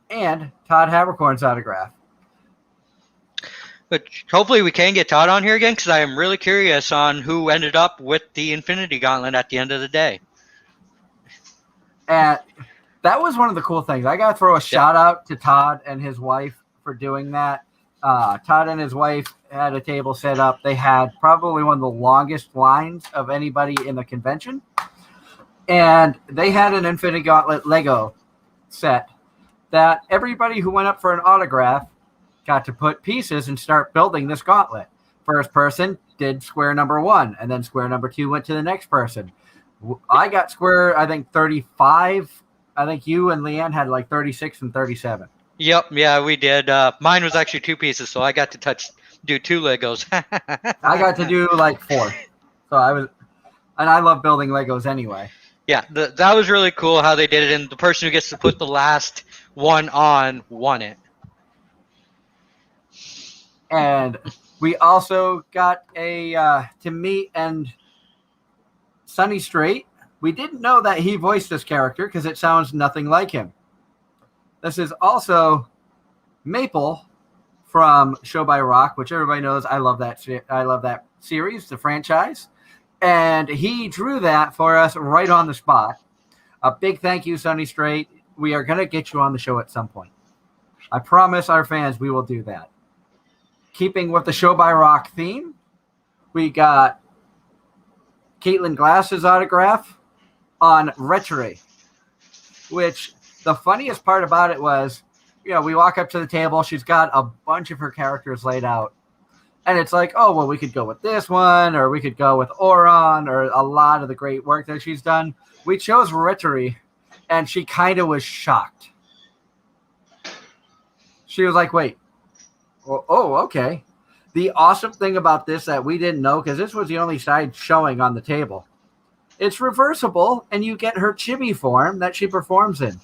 and Todd Haberkorn's autograph. But hopefully we can get Todd on here again, because I am really curious on who ended up with the Infinity Gauntlet at the end of the day. And that was one of the cool things. I got to throw a shout out to Todd and his wife for doing that. Todd and his wife had a table set up. They had probably one of the longest lines of anybody in the convention. And they had an Infinity Gauntlet Lego set that everybody who went up for an autograph got to put pieces and start building this gauntlet. First person did square number 1, and then square number 2 went to the next person. I got square, I think, 35. I think you and Leanne had like 36 and 37. Yep, yeah, we did. Mine was actually 2 pieces, so I got to do 2 Legos. I got to do like 4. So I love building Legos anyway. Yeah, that was really cool how they did it, and the person who gets to put the last one on won it. And we also got to meet and Sonny Strait. We didn't know that he voiced this character because it sounds nothing like him. This is also Maple from Show by Rock, which everybody knows. I love that series, the franchise. And he drew that for us right on the spot. A big thank you, Sonny Strait. We are going to get you on the show at some point. I promise our fans we will do that. Keeping with the Show by Rock theme, we got Caitlin Glass's autograph on Retro, which the funniest part about it was, we walk up to the table. She's got a bunch of her characters laid out. And it's like, oh, well, we could go with this one, or we could go with Oron, or a lot of the great work that she's done. We chose Retro, and she kind of was shocked. She was like, wait. Oh, okay. The awesome thing about this that we didn't know, because this was the only side showing on the table, it's reversible, and you get her chibi form that she performs in.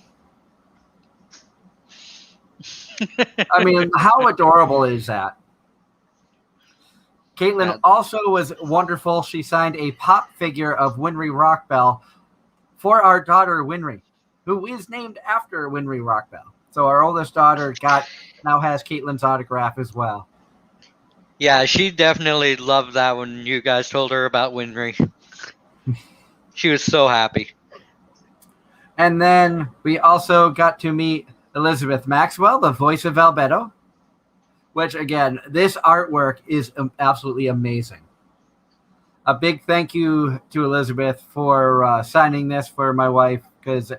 I mean, how adorable is that? Caitlin also was wonderful. She signed a pop figure of Winry Rockbell for our daughter, Winry, who is named after Winry Rockbell. So our oldest daughter now has Caitlin's autograph as well. Yeah, she definitely loved that when you guys told her about Winry. She was so happy. And then we also got to meet Elizabeth Maxwell, the voice of Albedo, which, again, this artwork is absolutely amazing. A big thank you to Elizabeth for signing this for my wife, because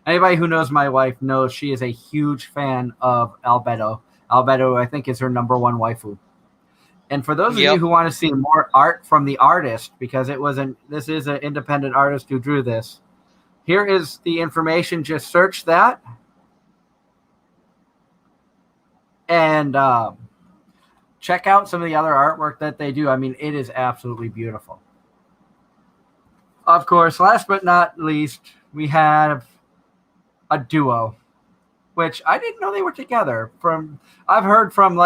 anybody who knows my wife knows she is a huge fan of Albedo. Albedo, I think, is her number 1 waifu. And for those of you who want to see more art from the artist, because this is an independent artist who drew this, here is the information. Just search that. And check out some of the other artwork that they do. I mean, it is absolutely beautiful. Of course, last but not least, we have a duo, which I didn't know they were together. I've heard from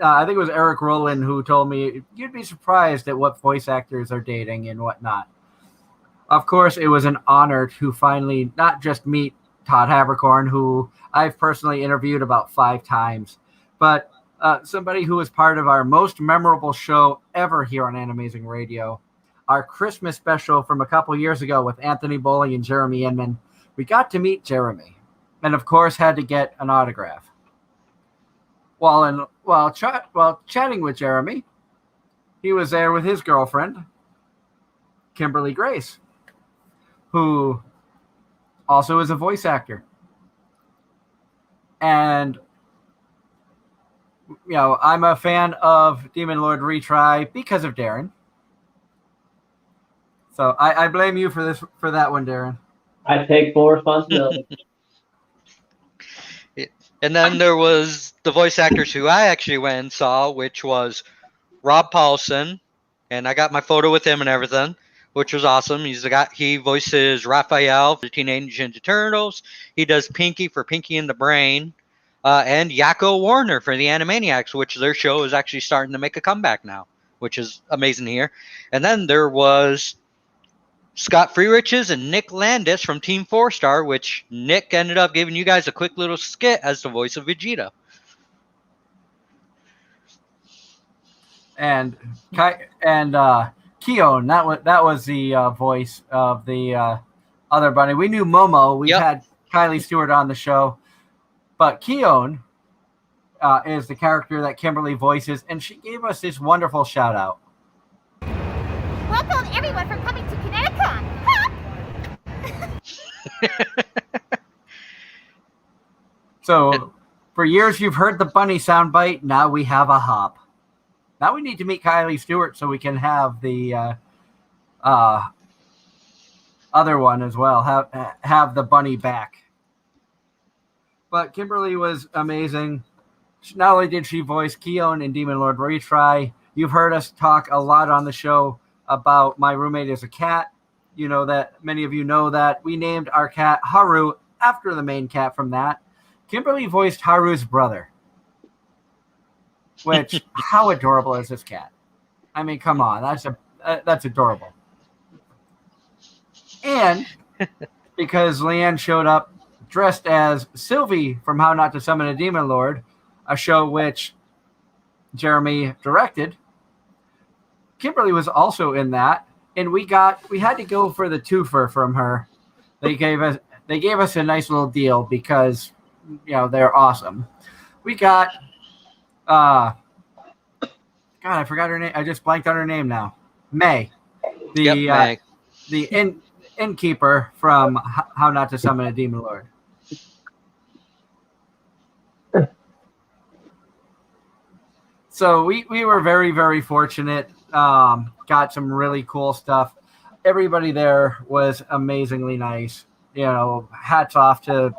I think it was Eric Rowland who told me you'd be surprised at what voice actors are dating and whatnot. Of course, it was an honor to finally not just meet Todd Haberkorn, who I've personally interviewed about 5 times, but somebody who was part of our most memorable show ever here on Anime-Zing Radio, our Christmas special from a couple years ago with Anthony Bowling and Jeremy Inman. We got to meet Jeremy, and of course had to get an autograph. While chatting with Jeremy, he was there with his girlfriend, Kimberly Grace. who also is a voice actor. And, I'm a fan of Demon Lord Retry because of Darren. So I blame you for that one, Darren. I take full responsibility. And then there was the voice actors who I actually went and saw, which was Rob Paulson, and I got my photo with him and everything, which was awesome. He voices Raphael for the Teenage Ninja Turtles. He does Pinky for Pinky and the Brain, and Yakko Warner for the Animaniacs, which their show is actually starting to make a comeback now, which is amazing to hear. And then there was Scott Freeriches and Nick Landis from Team 4-Star, which Nick ended up giving you guys a quick little skit as the voice of Vegeta. And Keon, that was the voice of the other bunny. We knew Momo. We've had Kylie Stewart on the show, but Keon is the character that Kimberly voices, and she gave us this wonderful shout out. Welcome everyone for coming to Connecticon. So, for years you've heard the bunny soundbite. Now we have a hop. Now we need to meet Kylie Stewart so we can have the other one as well. Have the bunny back. But Kimberly was amazing. Not only did she voice Keon in Demon Lord Retry, you've heard us talk a lot on the show about My Roommate is a Cat. You know that many of you know that we named our cat Haru after the main cat from that. Kimberly voiced Haru's brother. Which, how adorable is this cat? I mean, come on, that's adorable. And because Leanne showed up dressed as Sylvie from How Not to Summon a Demon Lord, a show which Jeremy directed, Kimberly was also in that, and we had to go for the twofer from her. They gave us a nice little deal because they're awesome. We got God, I forgot her name. I just blanked on her name now. May. May. The innkeeper from How Not to Summon a Demon Lord. So we were very, very fortunate. Got some really cool stuff. Everybody there was amazingly nice. Hats off to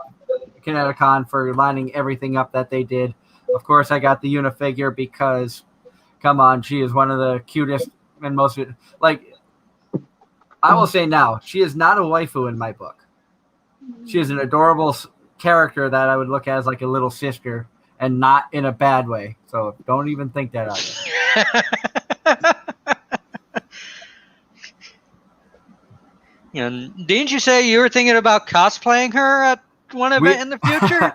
Connecticon for lining everything up that they did. Of course, I got the Unifigure because, come on, she is one of the cutest and most, I will say now, she is not a waifu in my book. She is an adorable character that I would look at as like a little sister, and not in a bad way. So don't even think that out there. Didn't you say you were thinking about cosplaying her at one event in the future?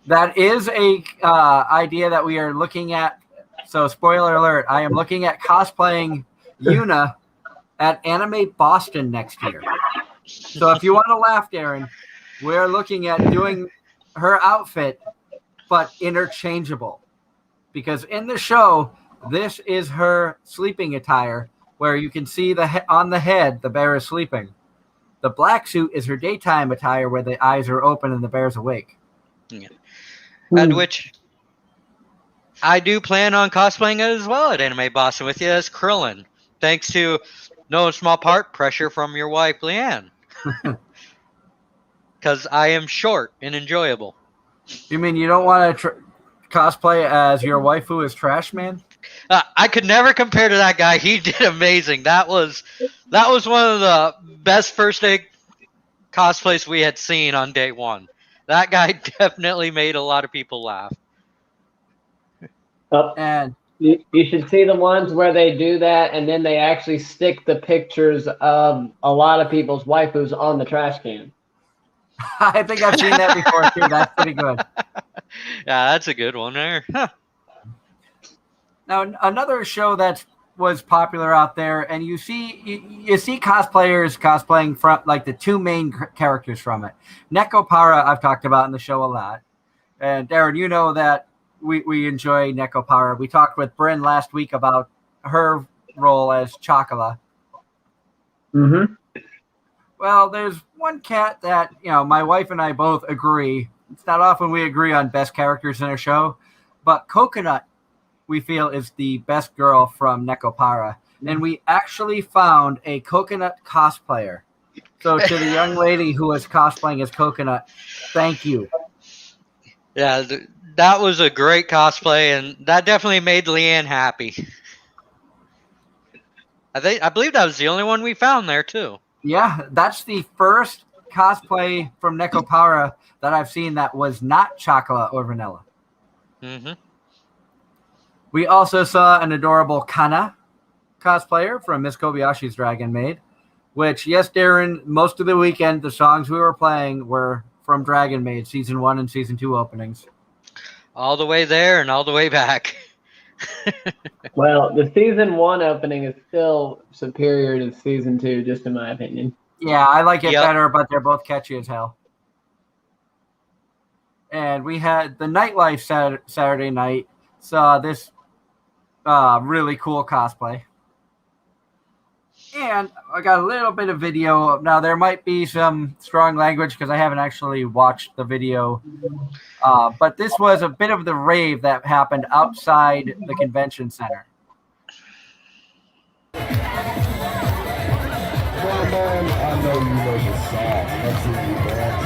That is a idea that we are looking at. So spoiler alert, I am looking at cosplaying Yuna at Anime Boston next year. So if you want to laugh, Darren, we're looking at doing her outfit, but interchangeable. Because in the show, this is her sleeping attire, where you can see on the head, the bear is sleeping. The black suit is her daytime attire, where the eyes are open and the bear's awake. Yeah. At which I do plan on cosplaying as well at Anime Boston with you as Krillin, thanks to no small part pressure from your wife, Leanne. Because I am short and enjoyable. You mean you don't want to cosplay as your waifu as Trash Man? I could never compare to that guy. He did amazing. That was one of the best first day cosplays we had seen on day one. That guy definitely made a lot of people laugh. And you should see the ones where they do that, and then they actually stick the pictures of a lot of people's waifus on the trash can. I think I've seen that before too. That's pretty good. Yeah, that's a good one there. Huh. Now, another show that was popular out there, and you see cosplayers cosplaying from like the two main characters from it. Nekopara, I've talked about in the show a lot, and Darren, you know that we enjoy Nekopara. We talked with Bryn last week about her role as Chocula. Mm-hmm. Well, there's one cat that, my wife and I both agree. It's not often we agree on best characters in a show, but Coconut, we feel, is the best girl from Nekopara. And we actually found a Coconut cosplayer. So to the young lady who was cosplaying as Coconut, thank you. Yeah, that was a great cosplay, and that definitely made Leanne happy. I believe that was the only one we found there, too. Yeah, that's the first cosplay from Nekopara that I've seen that was not chocolate or vanilla. Mm-hmm. We also saw an adorable Kana cosplayer from Miss Kobayashi's Dragon Maid, which, yes, Darren, most of the weekend, the songs we were playing were from Dragon Maid Season 1 and Season 2 openings. All the way there and all the way back. Well, the Season 1 opening is still superior to Season 2, just in my opinion. Yeah, I like it Yep. better, but they're both catchy as hell. And we had the Nightlife Saturday night, saw this really cool cosplay. And I got a little bit of video. Now, there might be some strong language because I haven't actually watched the video. But this was a bit of the rave that happened outside the convention center. Well, man, I know you know the song. Let's see you dance.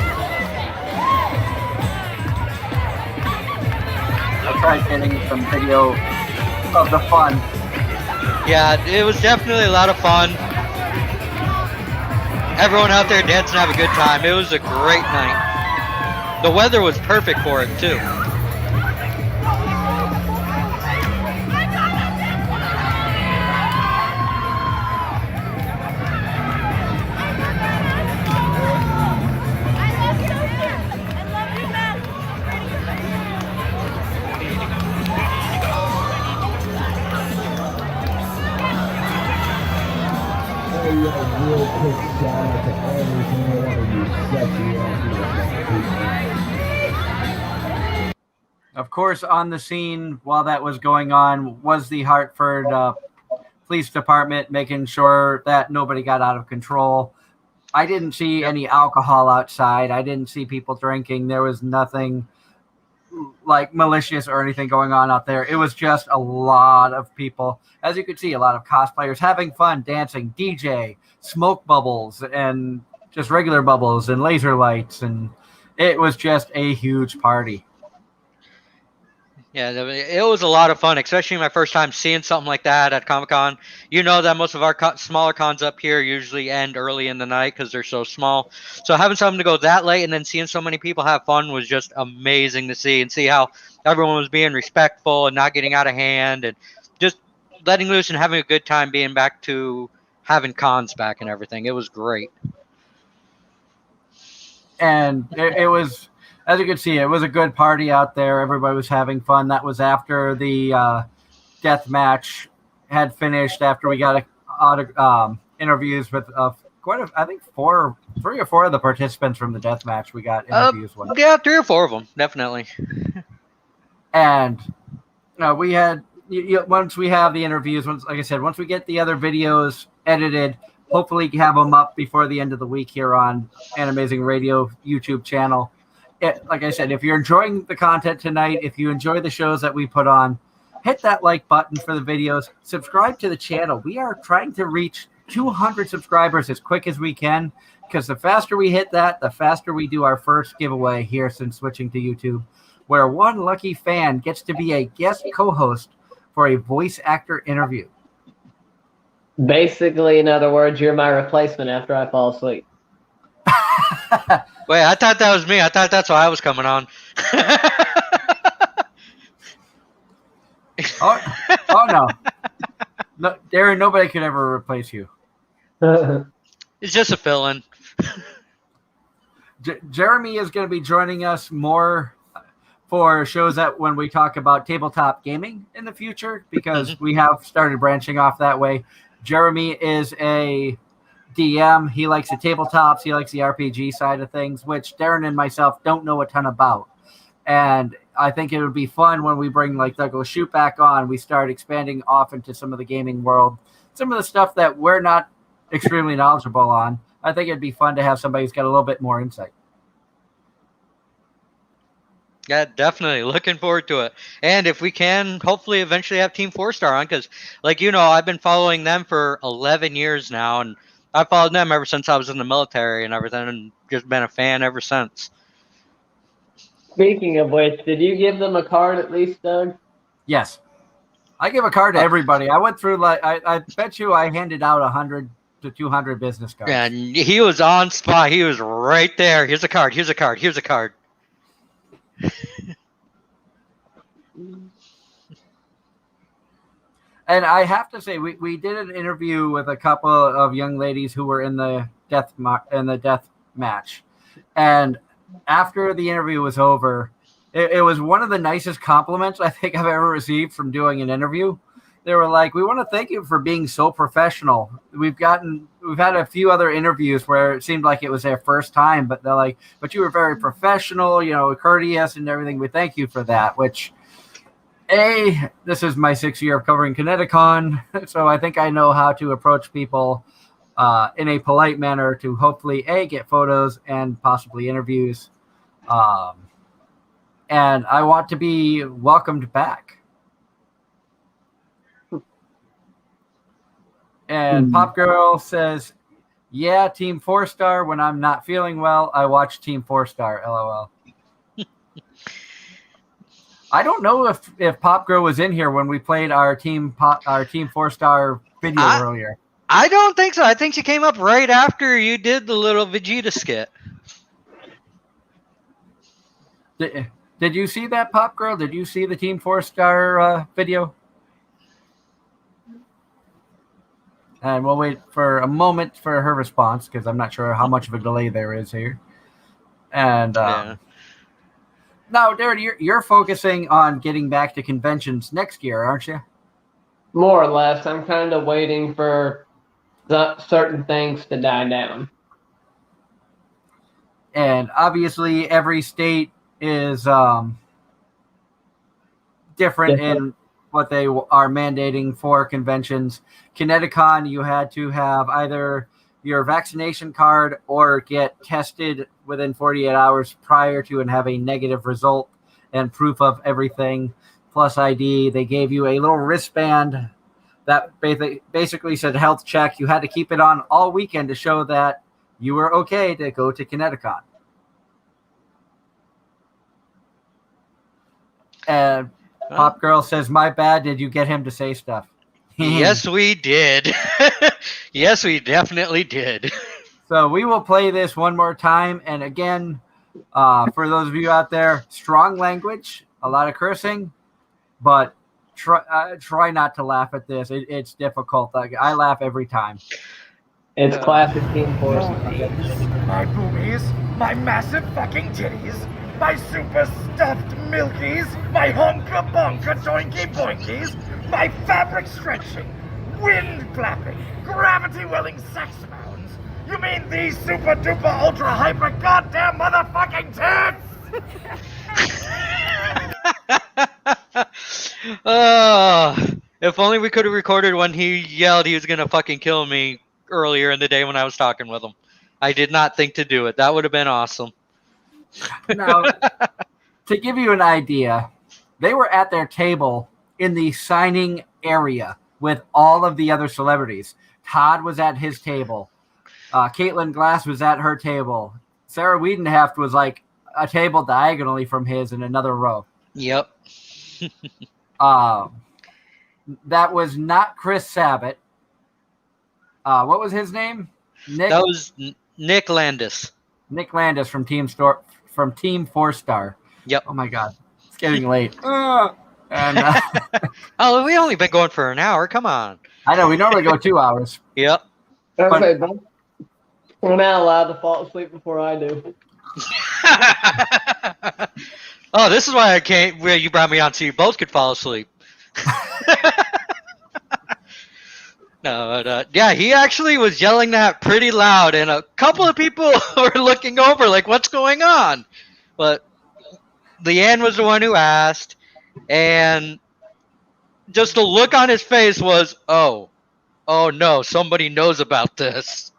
I tried getting some video of the fun. Yeah, it was definitely a lot of fun. Everyone out there dancing, have a good time. It was a great night. The weather was perfect for it, too. Hey, yo, real quick shout out to every single one of you sexy ass people. Of course, on the scene while that was going on was the Hartford Police Department making sure that nobody got out of control. I didn't see any alcohol outside. I didn't see people drinking. There was nothing like malicious or anything going on out there. It was just a lot of people. As you could see, a lot of cosplayers having fun, dancing, DJ, smoke bubbles, and just regular bubbles and laser lights. And it was just a huge party. Yeah, it was a lot of fun, especially my first time seeing something like that at Comic-Con. You know that most of our smaller cons up here usually end early in the night because they're so small. So having something to go that late and then seeing so many people have fun was just amazing to see, and see how everyone was being respectful and not getting out of hand and just letting loose and having a good time being back to having cons back and everything. It was great. And it was... As you can see, it was a good party out there. Everybody was having fun. That was after the death match had finished, after we got interviews with I think 3 or 4 of the participants from the death match we got interviews with. Yeah, 3 or 4 of them, definitely. And we had, once we have the interviews, like I said, once we get the other videos edited, hopefully have them up before the end of the week here on Anime-Zing Radio YouTube channel. Like I said, if you're enjoying the content tonight, if you enjoy the shows that we put on, hit that like button for the videos. Subscribe to the channel. We are trying to reach 200 subscribers as quick as we can, because the faster we hit that, the faster we do our first giveaway here since switching to YouTube, where one lucky fan gets to be a guest co-host for a voice actor interview. Basically, in other words, you're my replacement after I fall asleep. Wait, I thought that was me. I thought that's why I was coming on. oh no, Darren, nobody could ever replace you. It's just a fill-in. Jeremy is going to be joining us more for shows that when we talk about tabletop gaming in the future, because we have started branching off that way. Jeremy is a DM. He likes the tabletops. He likes the RPG side of things, which Darren and myself don't know a ton about. And I think it would be fun when we bring like Douglas Shoot back on. We start expanding off into some of the gaming world, some of the stuff that we're not extremely knowledgeable on. I think it'd be fun to have somebody who's got a little bit more insight. Yeah, definitely. Looking forward to it. And if we can, hopefully eventually have Team 4-Star on, because, like, I've been following them for 11 years now, and I've followed them ever since I was in the military and everything, and just been a fan ever since. Speaking of which, did you give them a card at least, Doug? Yes. I give a card to everybody. I went through, I bet you I handed out 100 to 200 business cards. And he was on spot. He was right there. Here's a card. Here's a card. Here's a card. And I have to say, we did an interview with a couple of young ladies who were in the death match, and after the interview was over, it was one of the nicest compliments I think I've ever received from doing an interview. They were like, "We want to thank you for being so professional. We've had a few other interviews where it seemed like it was their first time, but they're like, but you were very professional, courteous and everything. We thank you for that." Which, this is my 6th year of covering Connecticon, so I think I know how to approach people in a polite manner to hopefully get photos and possibly interviews. And I want to be welcomed back. And Pop Girl says, "Yeah, Team 4-Star. When I'm not feeling well, I watch Team 4-Star. LOL." I don't know if Pop Girl was in here when we played our Team 4-Star video earlier. I don't think so. I think she came up right after you did the little Vegeta skit. Did you see that, Pop Girl? Did you see the Team 4-Star video? And we'll wait for a moment for her response, because I'm not sure how much of a delay there is here. And now, Darren, you're focusing on getting back to conventions next year, aren't you? More or less. I'm kind of waiting for certain things to die down. And obviously, every state is different in what they are mandating for conventions. Connecticon, you had to have either your vaccination card or get tested within 48 hours prior to and have a negative result and proof of everything, plus ID. They gave you a little wristband that basically said health check. You had to keep it on all weekend to show that you were okay to go to Connecticon. And Pop Girl says, "My bad. Did you get him to say stuff?" Yes, we did. Yes, we definitely did. So we will play this one more time. And again, for those of you out there, strong language, a lot of cursing, but try not to laugh at this. It's difficult. I laugh every time. It's classic Team Force. My boobies, my massive fucking titties, my super stuffed milkies, my honka bonka doinky boinkies, my fabric stretching, wind flapping, gravity welling sex mounds. You mean these super duper ultra hyper goddamn motherfucking tits? If only we could have recorded when he yelled he was gonna fucking kill me earlier in the day when I was talking with him. I did not think to do it. That would have been awesome. Now, to give you an idea, they were at their table in the signing area with all of the other celebrities. Todd was at his table. Caitlin Glass was at her table. Sarah Wiedenheft was like a table diagonally from his in another row. Yep. That was not Chris Sabat. What was his name? Nick. That was Nick Landis. Nick Landis from Team 4-Star. Yep. Oh my God, it's getting late. And oh, we only been going for an hour. Come on. I know we normally go 2 hours. Yep. Okay, but we're not allowed to fall asleep before I do. Oh, this is why I came. Where you brought me on, so you both could fall asleep. No, but, yeah, he actually was yelling that pretty loud, and a couple of people were looking over, like, "What's going on?" But Leanne was the one who asked, and just the look on his face was, "Oh no, somebody knows about this."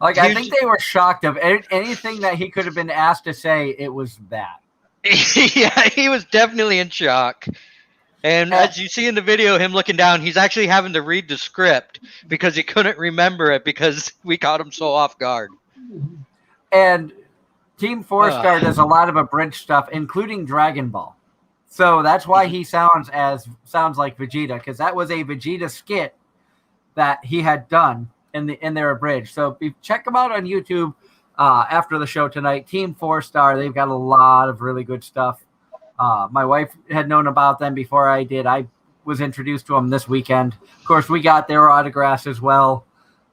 Like, I think they were shocked of anything that he could have been asked to say. It was that. Yeah, he was definitely in shock. And as you see in the video, him looking down, he's actually having to read the script because he couldn't remember it because we caught him so off guard. And Team 4-Star does a lot of abridged stuff, including Dragon Ball. So that's why he sounds like Vegeta, because that was a Vegeta skit that he had done in their abridged. So check them out on YouTube after the show tonight. Team 4-Star, they've got a lot of really good stuff. My wife had known about them before I did. I was introduced to them this weekend. Of course, we got their autographs as well.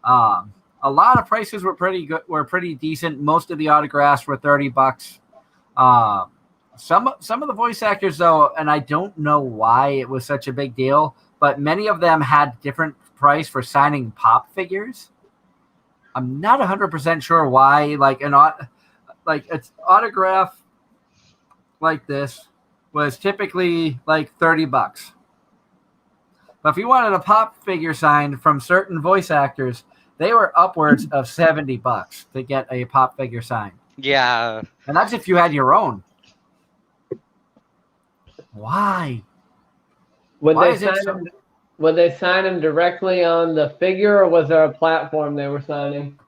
A lot of prices were pretty good, were pretty decent. Most of the autographs were $30. Some of the voice actors, though, and I don't know why it was such a big deal, but many of them had different price for signing pop figures. I'm not 100% sure why. Like an autograph like this was typically like $30. But if you wanted a pop figure signed from certain voice actors, they were upwards of $70 to get a pop figure signed. Yeah. And that's if you had your own. Why? Would they sign him directly on the figure, or was there a platform they were signing?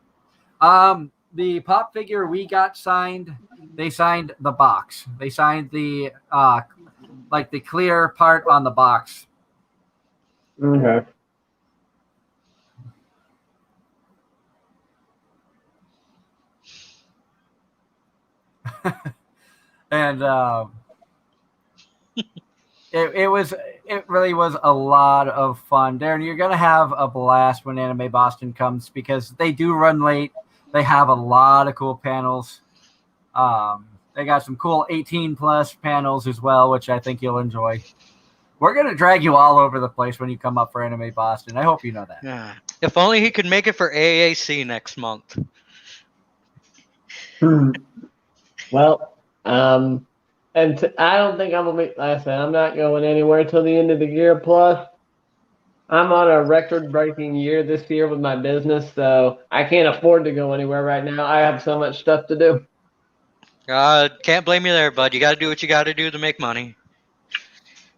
The pop figure we got signed, they signed the box. They signed the like the clear part on the box. Okay. And it really was a lot of fun. Darren, you're gonna have a blast when Anime Boston comes because they do run late. They have a lot of cool panels. They got some cool 18+ panels as well, which I think you'll enjoy. We're gonna drag you all over the place when you come up for Anime Boston. I hope you know that. Yeah. If only he could make it for AAC next month. Well, I don't think I'm gonna make. Like I said, I'm not going anywhere till the end of the year. Plus, I'm on a record-breaking year this year with my business, so I can't afford to go anywhere right now. I have so much stuff to do. Can't blame you there, bud. You got to do what you got to do to make money.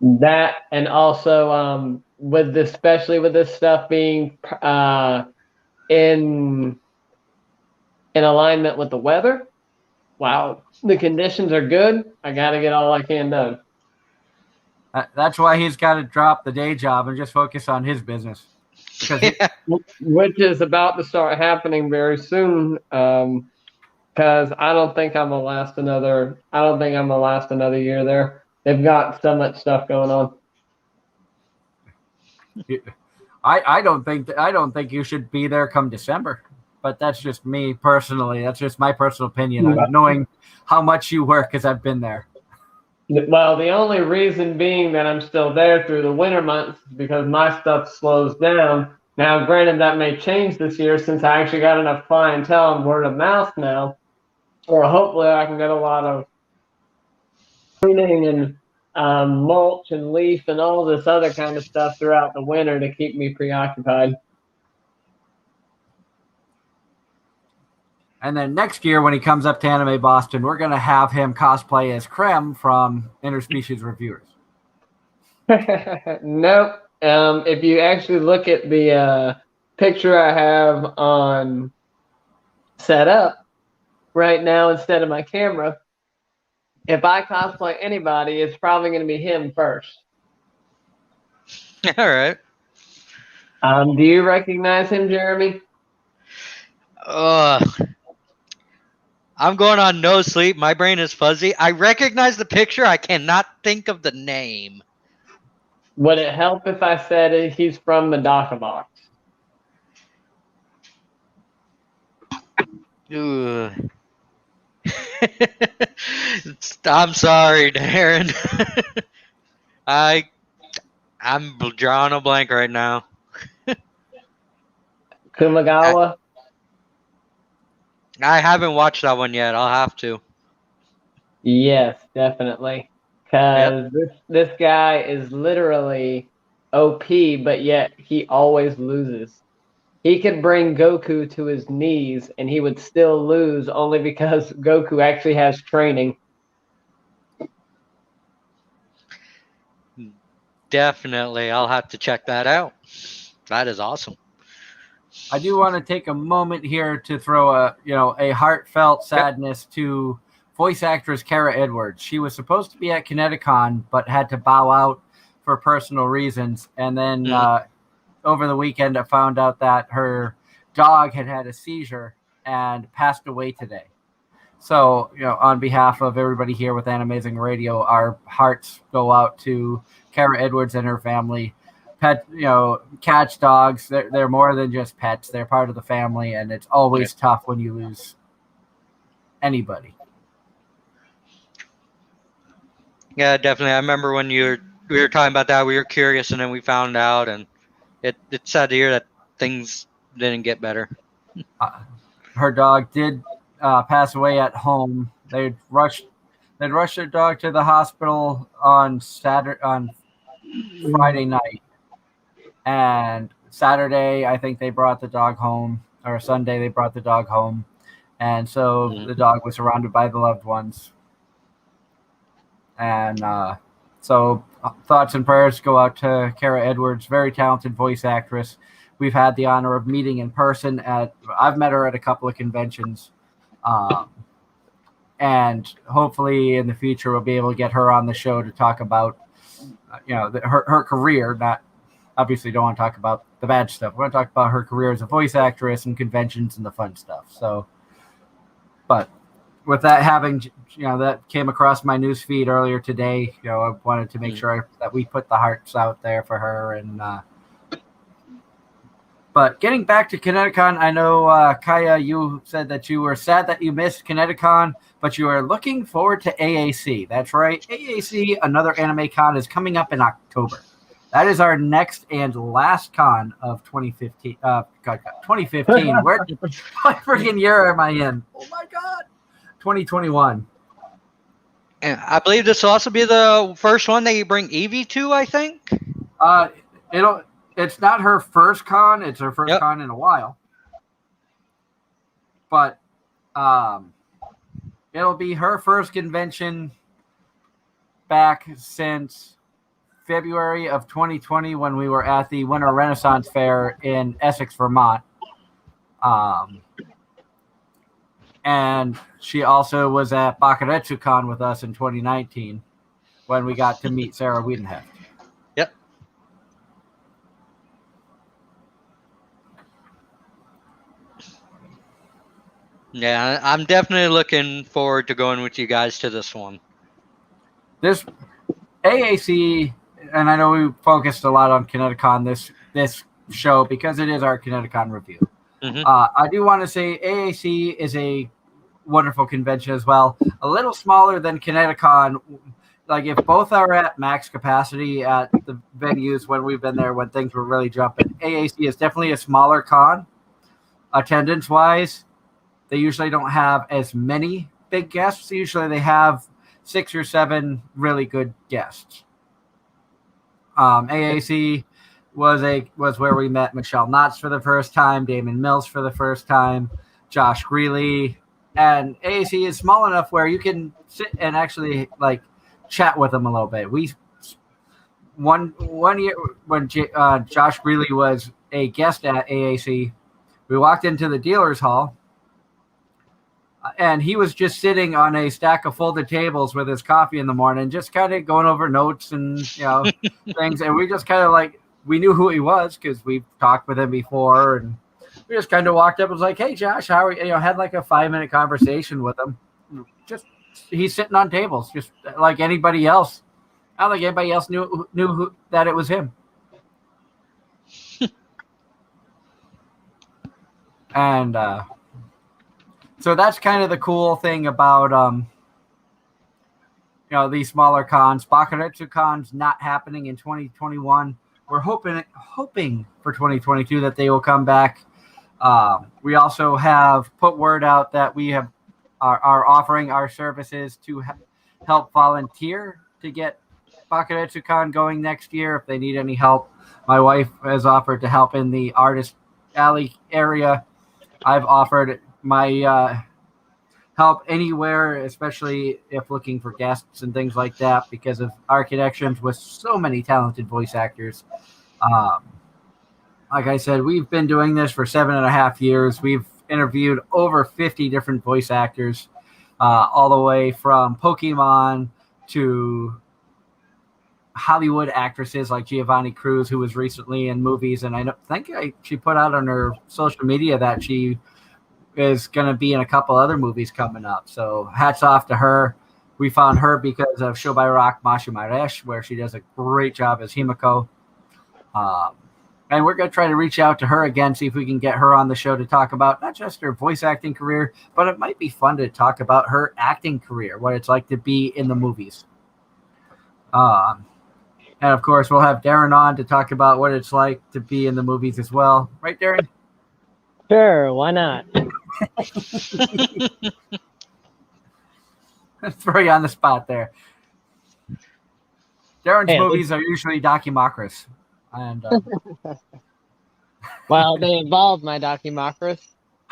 That, and also especially with this stuff being in alignment with the weather. Wow, the conditions are good. I got to get all I can done. That's why he's got to drop the day job and just focus on his business. Which is about to start happening very soon. Because I don't think I'm gonna last another. I don't think I'm gonna last another year there. They've got so much stuff going on. I don't think you should be there come December. But that's just me personally. That's just my personal opinion on knowing how much you work, because I've been there. Well, the only reason being that I'm still there through the winter months is because my stuff slows down. Now, granted, that may change this year since I actually got enough clientele and word of mouth now, or hopefully I can get a lot of pruning and mulch and leaf and all this other kind of stuff throughout the winter to keep me preoccupied. And then next year, when he comes up to Anime Boston, we're going to have him cosplay as Krem from Interspecies Reviewers. Nope. If you actually look at the picture I have on set up right now instead of my camera, if I cosplay anybody, it's probably going to be him first. All right. Do you recognize him, Jeremy? I'm going on no sleep. My brain is fuzzy. I recognize the picture. I cannot think of the name. Would it help if I said he's from Medaka Box? I'm sorry, Darren. I'm drawing a blank right now. Kumagawa? I haven't watched that one yet. I'll have to. Yes, definitely. Because this guy is literally OP, but yet he always loses. he could bring Goku to his knees and he would still lose only because Goku actually has training. Definitely, I'll have to check that out. That is awesome. I do want to take a moment here to throw a heartfelt sadness to voice actress Cara Edwards. She was supposed to be at Connecticon, but had to bow out for personal reasons. And then over the weekend, I found out that her dog had a seizure and passed away today. So, on behalf of everybody here with Anime-Zing Radio, our hearts go out to Cara Edwards and her family. Cats, dogs, they're more than just pets. They're part of the family, and it's always tough when you lose anybody. Yeah, definitely. I remember when we were talking about that, we were curious, and then we found out, and it's sad to hear that things didn't get better. Her dog did pass away at home. They'd rushed their dog to the hospital on Friday night, and Saturday I think they brought the dog home, or Sunday they brought the dog home, and so the dog was surrounded by the loved ones. And so thoughts and prayers go out to Cara Edwards, very talented voice actress. We've had the honor of meeting in person I've met her at a couple of conventions. And hopefully in the future we'll be able to get her on the show to talk about, her career. Not obviously don't want to talk about the bad stuff. We want to talk about her career as a voice actress and conventions and the fun stuff. So, but with that that came across my news feed earlier today. I wanted to make sure that we put the hearts out there for her. And but getting back to Connecticon, I know Kaya, you said that you were sad that you missed Connecticon, but you are looking forward to AAC. That's right, AAC, another anime con, is coming up in October. That is our next and last con of 2015. 2015. What freaking year am I in? Oh my god. 2021. And I believe this will also be the first one that you bring Evie to, I think. It's not her first con. It's her first con in a while. But it'll be her first convention back since February of 2020 when we were at the Winter Renaissance Fair in Essex, Vermont. And she also was at BakuretsuCon with us in 2019 when we got to meet Sarah Wiedenheft. Yep. Yeah, I'm definitely looking forward to going with you guys to this one. This AAC, and I know we focused a lot on Connecticon this show because it is our Connecticon review. Mm-hmm. I do want to say AAC is a wonderful convention as well. A little smaller than Connecticon. Like if both are at max capacity at the venues when we've been there, when things were really jumping, AAC is definitely a smaller con. Attendance wise, they usually don't have as many big guests. Usually they have 6 or 7 really good guests. AAC was where we met Michelle Knotts for the first time, Damon Mills for the first time, Josh Greeley, and AAC is small enough where you can sit and actually like chat with them a little bit. One year when Josh Greeley was a guest at AAC, we walked into the dealer's hall, and he was just sitting on a stack of folded tables with his coffee in the morning, just kind of going over notes and things, and we just kind of like. We knew who he was because we've talked with him before, and we just kind of walked up and was like, "Hey, Josh, how are you?" Had like a 5-minute conversation with him. Just he's sitting on tables, just like anybody else. I don't think anybody else knew that it was him. And so that's kind of the cool thing about these smaller cons. BakuretsuCon's not happening in 2021. We're hoping for 2022 that they will come back. We also have put word out that we are offering our services to help volunteer to get Bakuretsucon going next year if they need any help. My wife has offered to help in the artist Alley area, I've offered my help anywhere, especially if looking for guests and things like that, because of our connections with so many talented voice actors. Like I said, we've been doing this for 7.5 years. We've interviewed over 50 different voice actors, all the way from Pokemon to Hollywood actresses like Giovanni Cruz, who was recently in movies. And she put out on her social media that she is going to be in a couple other movies coming up. So hats off to her. We found her because of Show by Rock Mashu Maresh, where she does a great job as Himiko. And we're going to try to reach out to her again, see if we can get her on the show to talk about not just her voice acting career, but it might be fun to talk about her acting career, what it's like to be in the movies. And of course, we'll have Darren on to talk about what it's like to be in the movies as well. Right, Darren? Sure, why not? Throw you on the spot there. Darren's Hey, movies are usually documakras. And Well, they involve my documakras.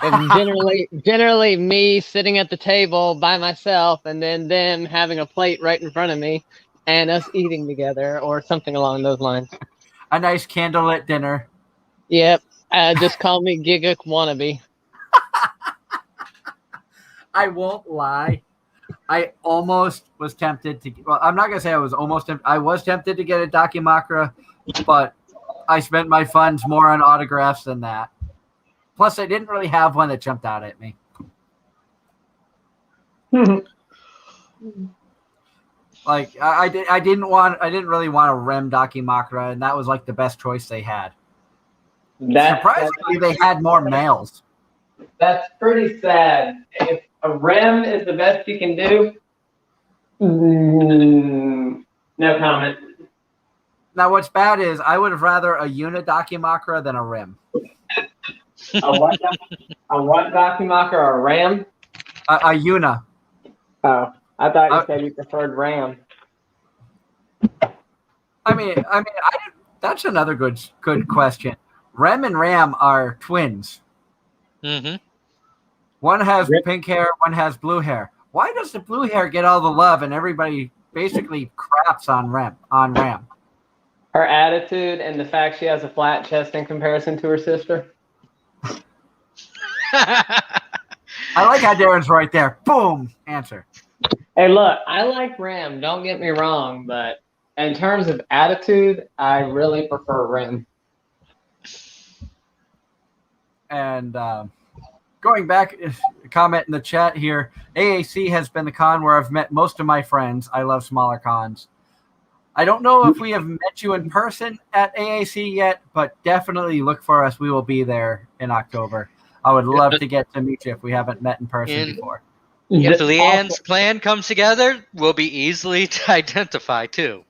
It's generally me sitting at the table by myself and then them having a plate right in front of me and us eating together or something along those lines. a nice candlelit dinner. Yep. Just call me Giga Wannabe. I won't lie. I almost was tempted to. Well, I'm not gonna say I was almost. I was tempted to get a documakra, but I spent my funds more on autographs than that. Plus, I didn't really have one that jumped out at me. Like I didn't really want a Rem documakra, and that was like the best choice they had. Surprisingly, they had more males. That's pretty sad. If a REM is the best you can do, no comment. Now, what's bad is I would have rather a Una documakra than a Rem. A what documakra or a RAM? A Una. Oh, I thought you said you preferred RAM. That's another good question. Rem and Ram are twins. Mm-hmm. One has pink hair, one has blue hair. Why does the blue hair get all the love and everybody basically craps on Ram? Her attitude and the fact she has a flat chest in comparison to her sister. I like how Darren's right there. Boom. Answer. Hey, look, I like Ram. Don't get me wrong, but in terms of attitude, I really prefer Ram. And going back, a comment in the chat here. AAC has been the con where I've met most of my friends. I love smaller cons. I don't know if we have met you in person at AAC yet, but definitely look for us. We will be there in October. I would love to get to meet you if we haven't met in person before. If Leanne's plan comes together, we'll be easily to identify too.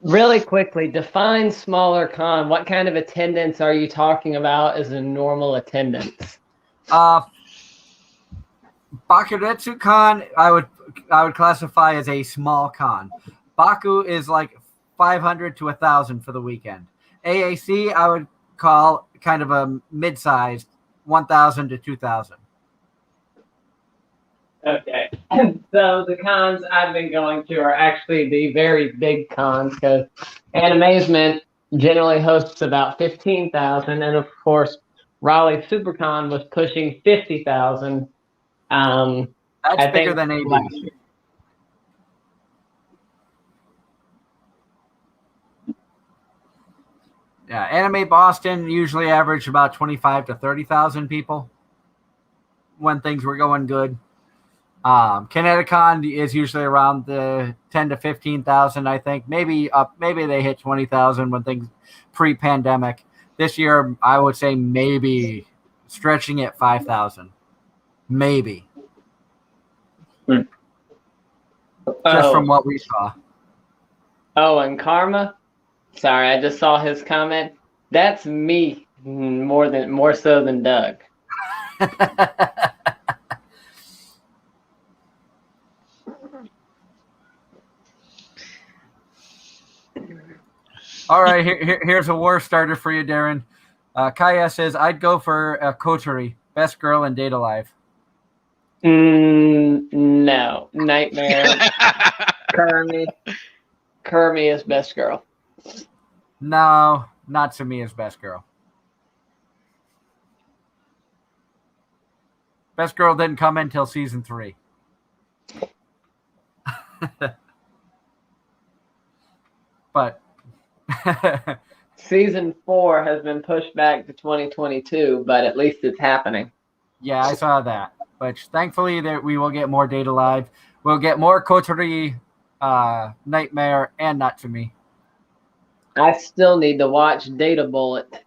Really quickly, define smaller con. What kind of attendance are you talking about as a normal attendance? Bakuretsu Con, I would classify as a small con. Baku is like 500 to 1,000 for the weekend. AAC, I would call kind of a mid-sized 1,000 to 2,000. Okay. So the cons I've been going to are actually the very big cons because Anime-Zing generally hosts about 15,000, and of course Raleigh SuperCon was pushing 50,000. That's bigger than AB. Yeah, Anime Boston usually averaged about 25 to 30,000 people when things were going good. Connecticon is usually around the 10 to 15,000, I think. Maybe they hit 20,000 when things pre-pandemic. This year, I would say maybe stretching at 5,000. Maybe. Just from what we saw. Oh, and Karma? Sorry, I just saw his comment. That's me more so than Doug. All right, here's a war starter for you, Darren. Kaya says, I'd go for Kotari, best girl in Date Alive. No. Nightmare. Kermie is best girl. No, not Sumiya's best girl. Best girl didn't come in until season 3. But Season 4 has been pushed back to 2022, but at least it's happening. yeah, I saw that. But thankfully, that we will get more Data Live. We'll get more Kotari, Nightmare, and Natsumi. I still need to watch Data Bullet.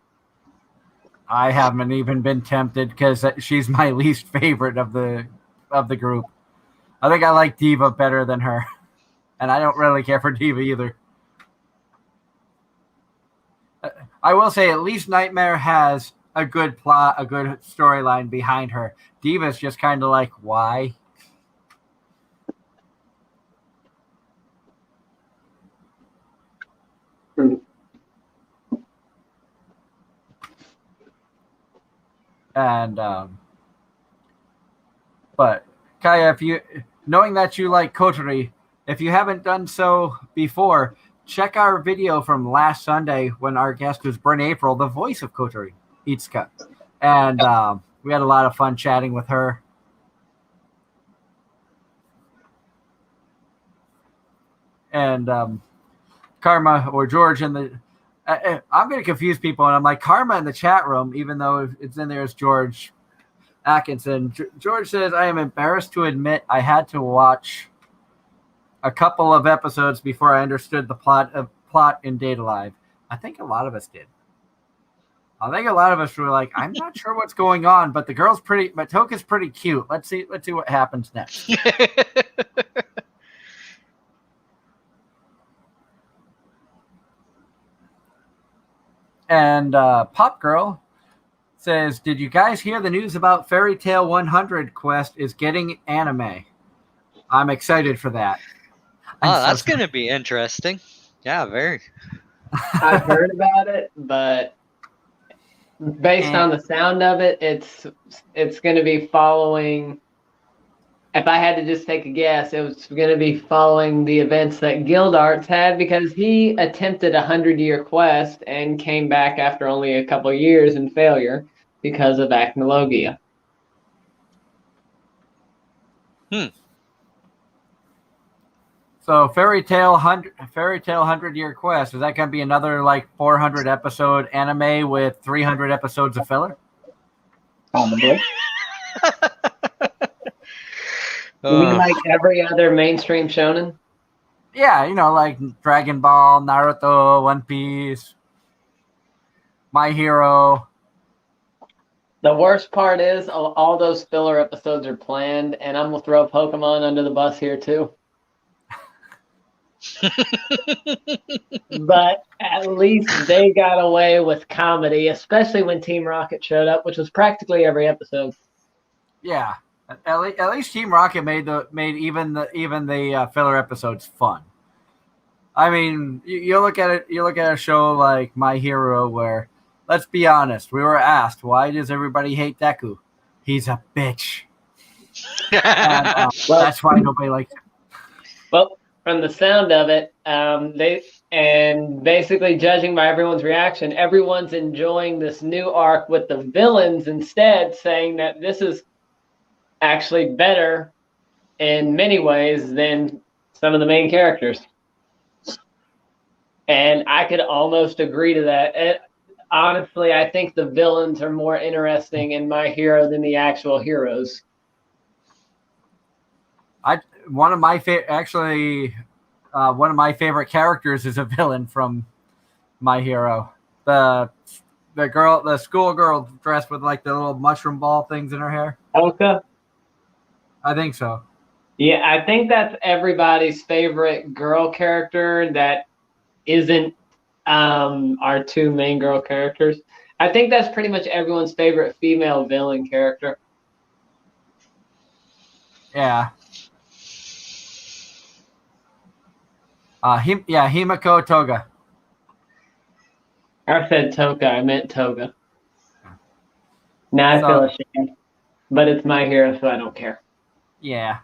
I haven't even been tempted because she's my least favorite of the group. I think I like Diva better than her, and I don't really care for Diva either. I will say at least Nightmare has a good plot, a good storyline behind her. Diva's just kind of like, why? And but Kaya, knowing that you like Kotari, if you haven't done so before, check our video from last Sunday when our guest was Bryn April, the voice of Kotari Itsuka. And we had a lot of fun chatting with her. And Karma or George in the... I'm going to confuse people, and I'm like, Karma in the chat room, even though it's in there as George Atkinson. George says, I am embarrassed to admit I had to watch a couple of episodes before I understood the plot in Data Live. I think a lot of us did. I think a lot of us were like, I'm not sure what's going on, but the girl's pretty, but Toka's pretty cute. Let's see what happens next. And Pop Girl says, did you guys hear the news about Fairy Tail 100 Quest is getting anime? I'm excited for that. That's going to be interesting. Yeah, very. I've heard about it, but based on the sound of it, it's going to be following. If I had to just take a guess, it was going to be following the events that Guild Arts had, because he attempted a 100-year quest and came back after only a couple years in failure because of acnologia. So Fairy Tail 100-year quest, is that going to be another like 400 episode anime with 300 episodes of filler? Probably. You mean like every other mainstream shonen? Yeah, like Dragon Ball, Naruto, One Piece, My Hero. The worst part is all those filler episodes are planned, and I'm going to throw Pokemon under the bus here too. But at least they got away with comedy, especially when Team Rocket showed up, which was practically every episode. Yeah. At least Team Rocket made even the filler episodes fun. I mean, you look at it. You look at a show like My Hero, where, let's be honest, we were asked, why does everybody hate Deku? He's a bitch. And, that's why nobody likes him. Well, from the sound of it, basically judging by everyone's reaction, everyone's enjoying this new arc with the villains instead, saying that this is actually better in many ways than some of the main characters. And I could almost agree to that. And honestly, I think the villains are more interesting in My Hero than the actual heroes. One of my favorite characters is a villain from My Hero. The schoolgirl dressed with like the little mushroom ball things in her hair. Oka? I think so. Yeah, I think that's everybody's favorite girl character that isn't our two main girl characters. I think that's pretty much everyone's favorite female villain character. Yeah. Himiko Toga. I said Toka. I meant Toga. Now I So- feel ashamed. But it's my hero, so I don't care. Yeah.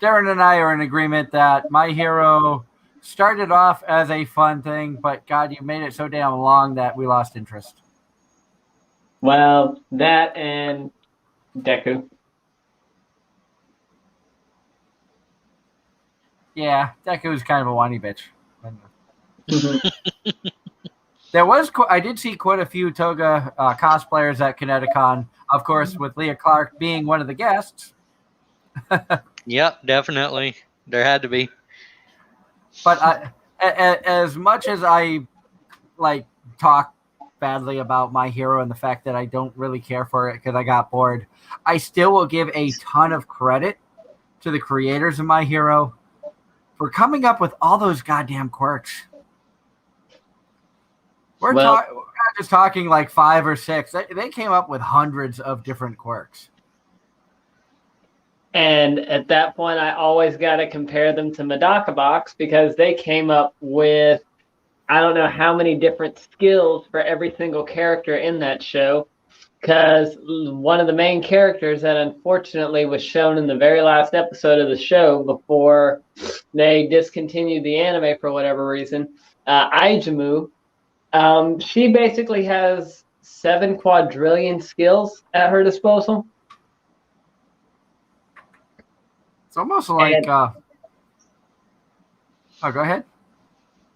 Darren and I are in agreement that My Hero started off as a fun thing, but God, you made it so damn long that we lost interest. Well, that and Deku. Yeah, Deku's kind of a whiny bitch. Mhm. I did see quite a few Toga cosplayers at Connecticon, of course, with Leah Clark being one of the guests. Yep, definitely. There had to be. But as much as I like talk badly about My Hero and the fact that I don't really care for it because I got bored, I still will give a ton of credit to the creators of My Hero for coming up with all those goddamn quirks. We're not just talking like 5 or 6. They came up with hundreds of different quirks. And at that point, I always got to compare them to Medaka Box because they came up with I don't know how many different skills for every single character in that show. Because one of the main characters that unfortunately was shown in the very last episode of the show before they discontinued the anime for whatever reason, Ijumu, she basically has 7 quadrillion skills at her disposal. It's almost like oh, go ahead.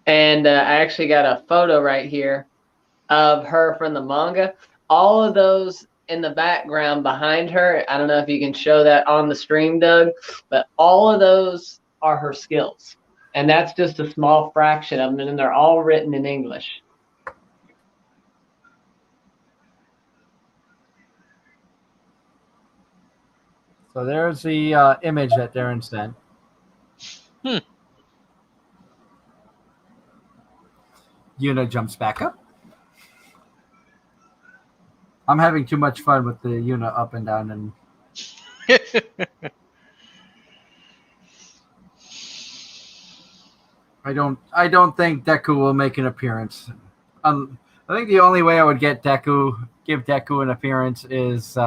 And I actually got a photo right here of her from the manga. All of those in the background behind her, I don't know if you can show that on the stream, Doug, but all of those are her skills. And that's just a small fraction of them, and they're all written in English. So there's the image that Darren sent. Yuna jumps back up. I'm having too much fun with the Yuna up and down and I don't think Deku will make an appearance. I think the only way I would give Deku an appearance is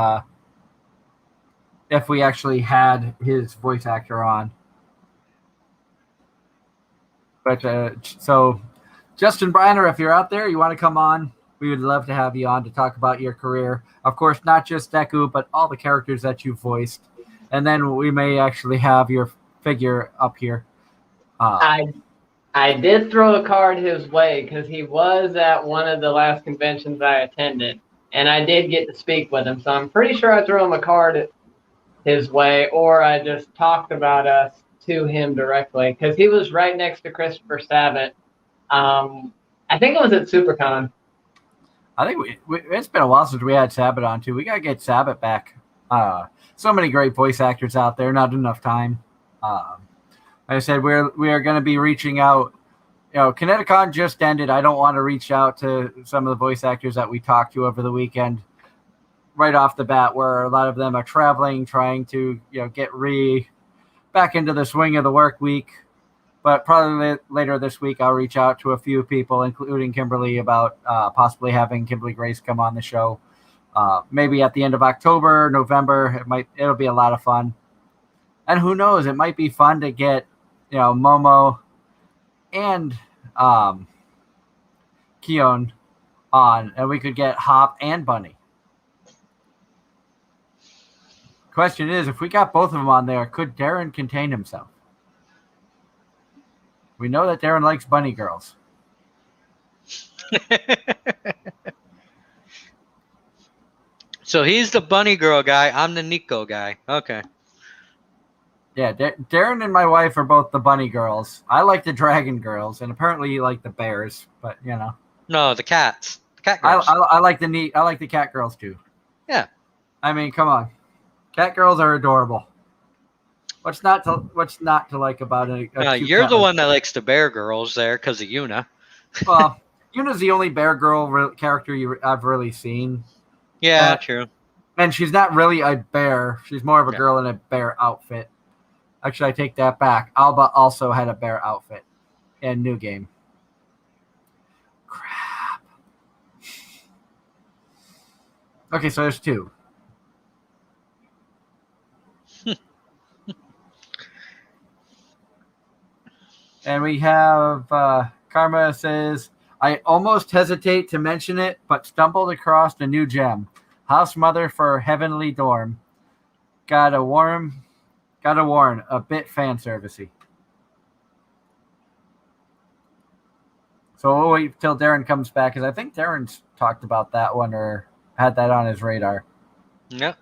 if we actually had his voice actor on. But so, Justin Briner, if you're out there, you want to come on, we would love to have you on to talk about your career. Of course, not just Deku, but all the characters that you voiced. And then we may actually have your figure up here. I did throw a card his way because he was at one of the last conventions I attended, and I did get to speak with him. So I'm pretty sure I threw him a card his way, or I just talked about us to him directly because he was right next to Christopher Sabat. I think it was at SuperCon. I think it's been a while since we had Sabat on too. We gotta get Sabat back. So many great voice actors out there, not enough time. Like I said, we are going to be reaching out. Connecticon just ended. I don't want to reach out to some of the voice actors that we talked to over the weekend right off the bat, where a lot of them are traveling, trying to get back into the swing of the work week. But probably later this week, I'll reach out to a few people, including Kimberly, about possibly having Kimberly Grace come on the show. Maybe at the end of October, November. It'll be a lot of fun. And who knows? It might be fun to get Momo and Kion on, and we could get Hop and Bunny. Question is, if we got both of them on there, could Darren contain himself? We know that Darren likes bunny girls. So he's the bunny girl guy. I'm the Nico guy. Okay. Yeah, Darren and my wife are both the bunny girls. I like the dragon girls, and apparently you like the bears. But no, the cats. The cat girls. I like the cat girls too. Yeah. I mean, come on, cat girls are adorable. What's not to like about it? You're the one that likes the bear girls there because of Yuna. Well, Yuna's the only bear girl character I've really seen. Yeah, true. And she's not really a bear. She's more of a girl in a bear outfit. Actually, I take that back. Alba also had a bear outfit in New Game. Crap. Okay, so there's two. And we have Karma says, I almost hesitate to mention it, but stumbled across a new gem. House Mother for Heavenly Dorm. Gotta warn, a bit fan servicey. So we'll wait till Darren comes back, because I think Darren's talked about that one or had that on his radar. Yep.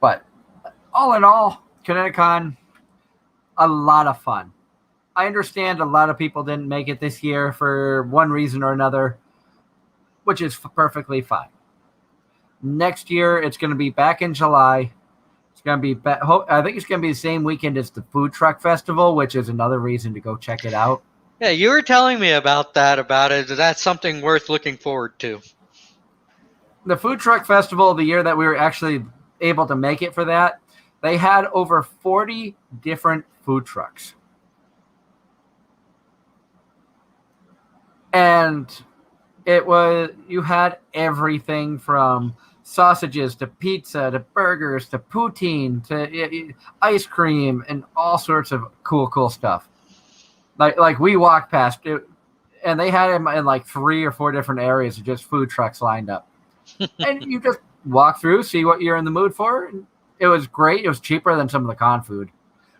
But all in all, Connecticon, a lot of fun. I understand a lot of people didn't make it this year for one reason or another, which is perfectly fine. Next year, it's going to be back in July. It's going to be I think it's going to be the same weekend as the Food Truck Festival, which is another reason to go check it out. Yeah, you were telling me about it. That's something worth looking forward to. The Food Truck Festival, the year that we were actually able to make it for that, they had over 40 different food trucks. And you had everything from sausages to pizza to burgers to poutine to ice cream and all sorts of cool stuff. Like we walked past it, and they had them in like 3 or 4 different areas of just food trucks lined up. And you just walk through, see what you're in the mood for. And it was great. It was cheaper than some of the con food.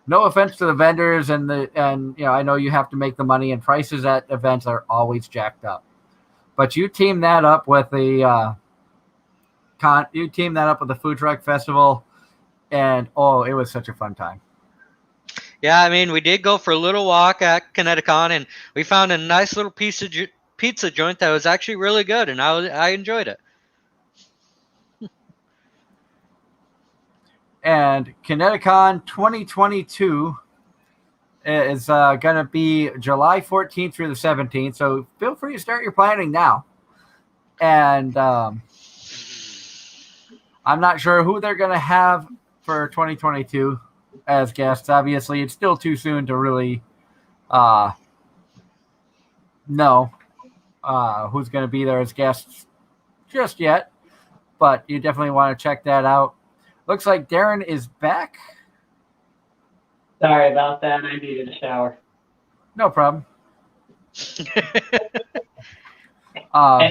No offense to the vendors and I know you have to make the money, and prices at events are always jacked up. But you team that up with the Food Truck Festival, and it was such a fun time. Yeah, I mean, we did go for a little walk at Connecticon, and we found a nice little pizza joint that was actually really good, and I enjoyed it. And Connecticon 2022 is going to be July 14th through the 17th. So feel free to start your planning now. And I'm not sure who they're going to have for 2022 as guests. Obviously, it's still too soon to really know who's going to be there as guests just yet. But you definitely want to check that out. Looks like Darren is back. Sorry about that. I needed a shower. No problem.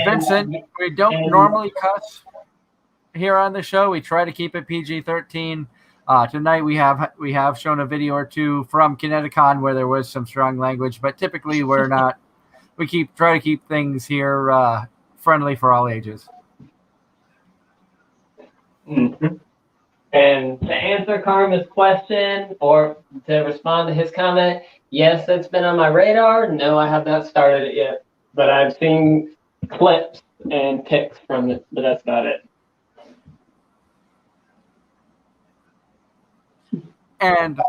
Vincent, we don't normally cuss here on the show. We try to keep it PG-13. Tonight we have shown a video or two from Connecticon where there was some strong language, but typically we're not. We try to keep things here friendly for all ages. Mm-hmm. And to answer Karma's question, or to respond to his comment, yes, it's been on my radar. No, I have not started it yet, but I've seen clips and pics from it, but that's about it. And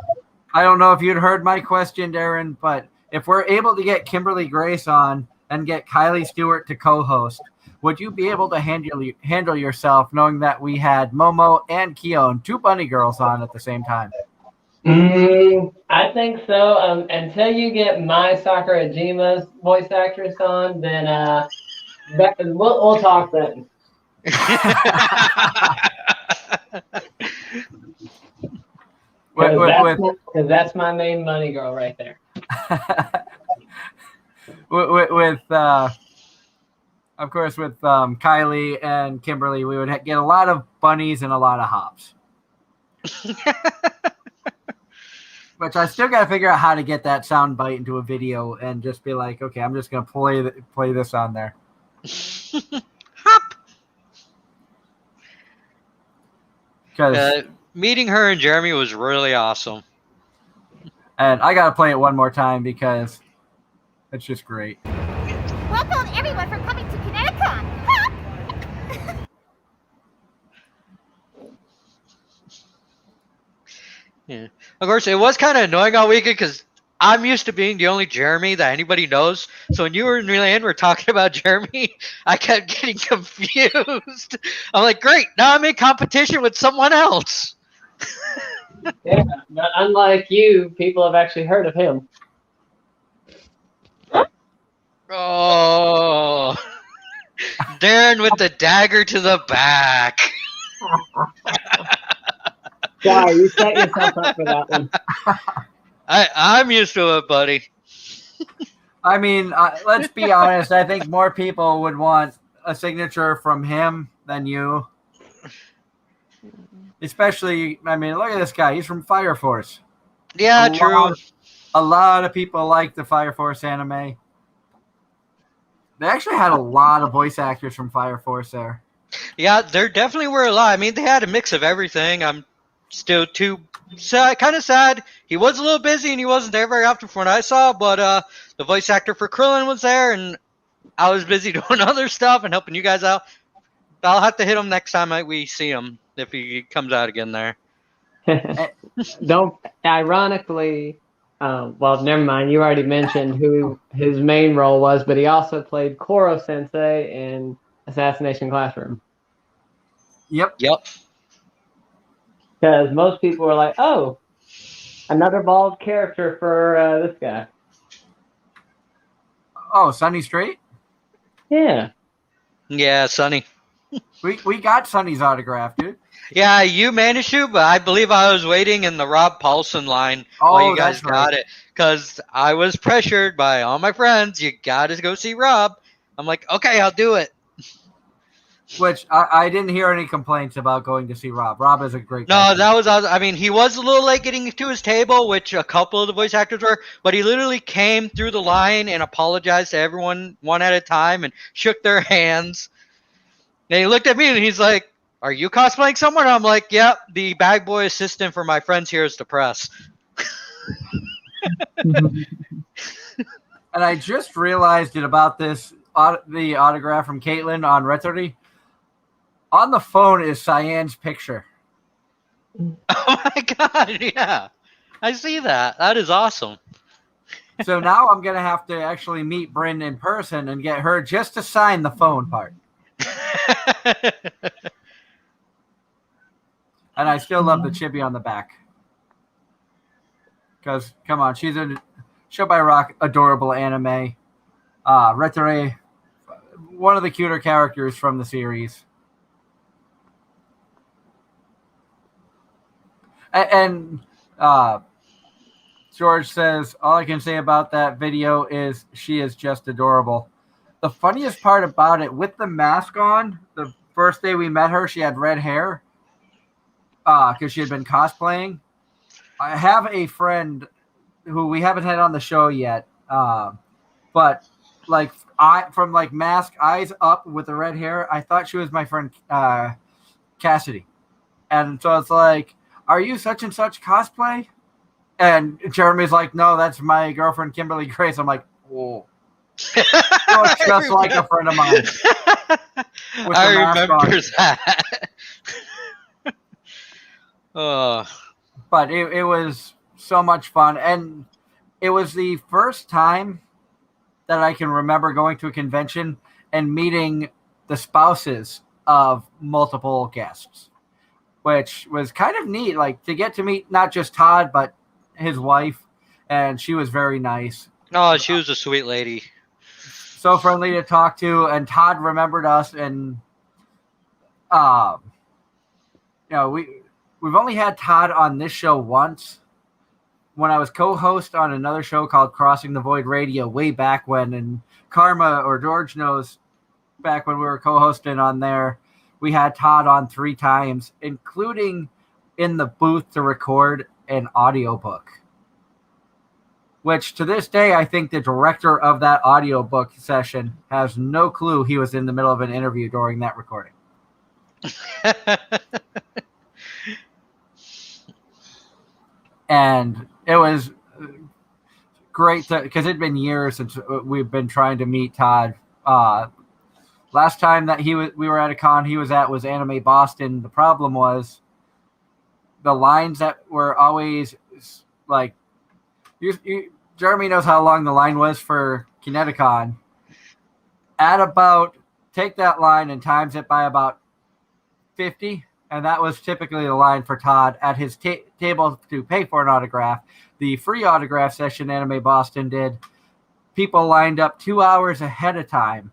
I don't know if you'd heard my question, Darren, but if we're able to get Kimberly Grace on and get Kylie Stewart to co-host, would you be able to handle yourself knowing that we had Momo and Keon, 2 bunny girls, on at the same time? I think so. Until you get my Sakura Jima's voice actress on, then we'll talk then. Because that's my main money girl right there. Of course, with Kylie and Kimberly, we would get a lot of bunnies and a lot of hops. Which I still got to figure out how to get that sound bite into a video and just be like, okay, I'm just going to play this on there. Hop! Because meeting her and Jeremy was really awesome. And I got to play it one more time because it's just great. Welcome everyone for coming to Connecticon. Yeah. Of course, it was kind of annoying all weekend because I'm used to being the only Jeremy that anybody knows. So when you and Ryan were talking about Jeremy, I kept getting confused. I'm like, great, now I'm in competition with someone else. Yeah, but unlike you, people have actually heard of him. Oh, Darren with the dagger to the back. Sorry, you set yourself up for that one. I'm used to it, buddy. I mean, let's be honest. I think more people would want a signature from him than you. Especially, I mean, look at this guy. He's from Fire Force. Yeah, true. A lot of people like the Fire Force anime. They actually had a lot of voice actors from Fire Force there. Yeah, there definitely were a lot. I mean, they had a mix of everything. I'm still kind of sad. He was a little busy and he wasn't there very often from what I saw, but the voice actor for Krillin was there, and I was busy doing other stuff and helping you guys out. I'll have to hit him next time we see him if he comes out again there. Don't ironically. Well, never mind. You already mentioned who his main role was, but he also played Koro Sensei in Assassination Classroom. Yep. Because most people were like, "Oh, another bald character for this guy." Oh, Sunny Straight? Yeah. Yeah, Sonny. We got Sunny's autograph, dude. Yeah, you managed to, but I believe I was waiting in the Rob Paulson line while you guys got it. Because I was pressured by all my friends, you got to go see Rob. I'm like, okay, I'll do it. Which I didn't hear any complaints about going to see Rob. Rob is a great guy. No, that was, I mean, he was a little late getting to his table, which a couple of the voice actors were, but he literally came through the line and apologized to everyone one at a time and shook their hands. And he looked at me and he's like, "Are you cosplaying someone?" I'm like, "Yep, the bag boy assistant for my friends here is the press." And I just realized it about this, the autograph from Caitlin on Retori. On the phone is Cyan's picture. Oh my god, yeah. I see that. That is awesome. So now I'm going to have to actually meet Bryn in person and get her just to sign the phone part. And I still love the chibi on the back. Because, come on, she's a Show by Rock adorable anime. Retere, one of the cuter characters from the series. And George says, all I can say about that video is she is just adorable. The funniest part about it, with the mask on, the first day we met her, she had red hair because she had been cosplaying. I have a friend who we haven't had on the show yet, but like from like mask, eyes up with the red hair, I thought she was my friend Cassidy. And so it's like, "Are you such and such cosplay?" And Jeremy's like, "No, that's my girlfriend Kimberly Grace." I'm like, "Whoa." Looks just like a friend of mine. I remember that. Oh. But it was so much fun. And it was the first time that I can remember going to a convention and meeting the spouses of multiple guests, which was kind of neat. Like, to get to meet not just Todd, but his wife. And she was very nice. Oh, she was a sweet lady. So friendly to talk to, and Todd remembered us, and we've only had Todd on this show once. When I was co-host on another show called Crossing the Void Radio way back when, and Karma or George knows, back when we were co-hosting on there, we had Todd on 3 times, including in the booth to record an audiobook. Which, to this day, I think the director of that audiobook session has no clue he was in the middle of an interview during that recording. And it was great because it'd been years since we've been trying to meet Todd. Last time that we were at a con he was at was Anime Boston. The problem was the lines that were always like, Jeremy knows how long the line was for Connecticon. Take that line and times it by about 50, and that was typically the line for Todd at his table to pay for an autograph. The free autograph session Anime Boston did, people lined up 2 hours ahead of time.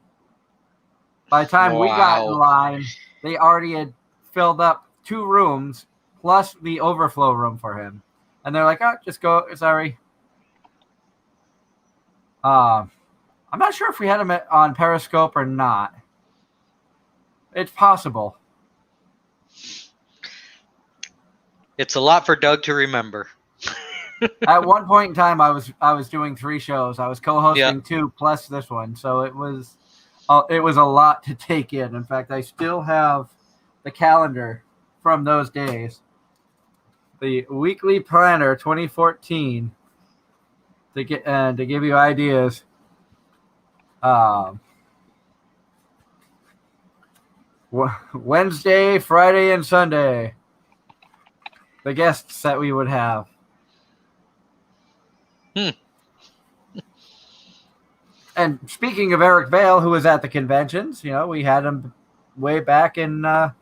By the time we got in Wow. line, they already had filled up 2 rooms plus the overflow room for him. And they're like, oh, just go. Sorry. I'm not sure if we had him on Periscope or not. It's possible. It's a lot for Doug to remember. At one point in time, I was doing 3 shows. I was co-hosting Yep. 2 plus this one, so it was a lot to take in. In fact, I still have the calendar from those days, the weekly planner 2014, to give you ideas. Wednesday, Friday, and Sunday, the guests that we would have. And speaking of Eric Vale, who was at the conventions, we had him way back in, what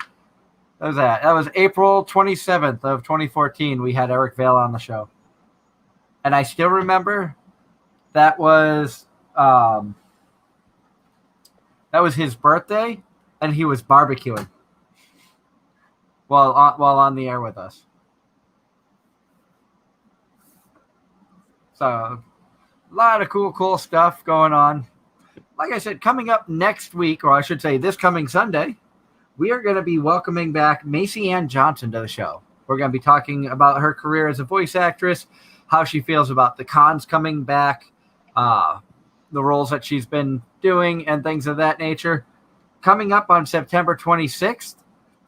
was that? That was April 27th of 2014. We had Eric Vale on the show. And I still remember that was his birthday, and he was barbecuing while on the air with us. So, a lot of cool stuff going on. Like I said, coming up next week, or I should say this coming Sunday, we are going to be welcoming back Macy Ann Johnson to the show. We're going to be talking about her career as a voice actress, how she feels about the cons coming back, the roles that she's been doing, and things of that nature. Coming up on September 26th,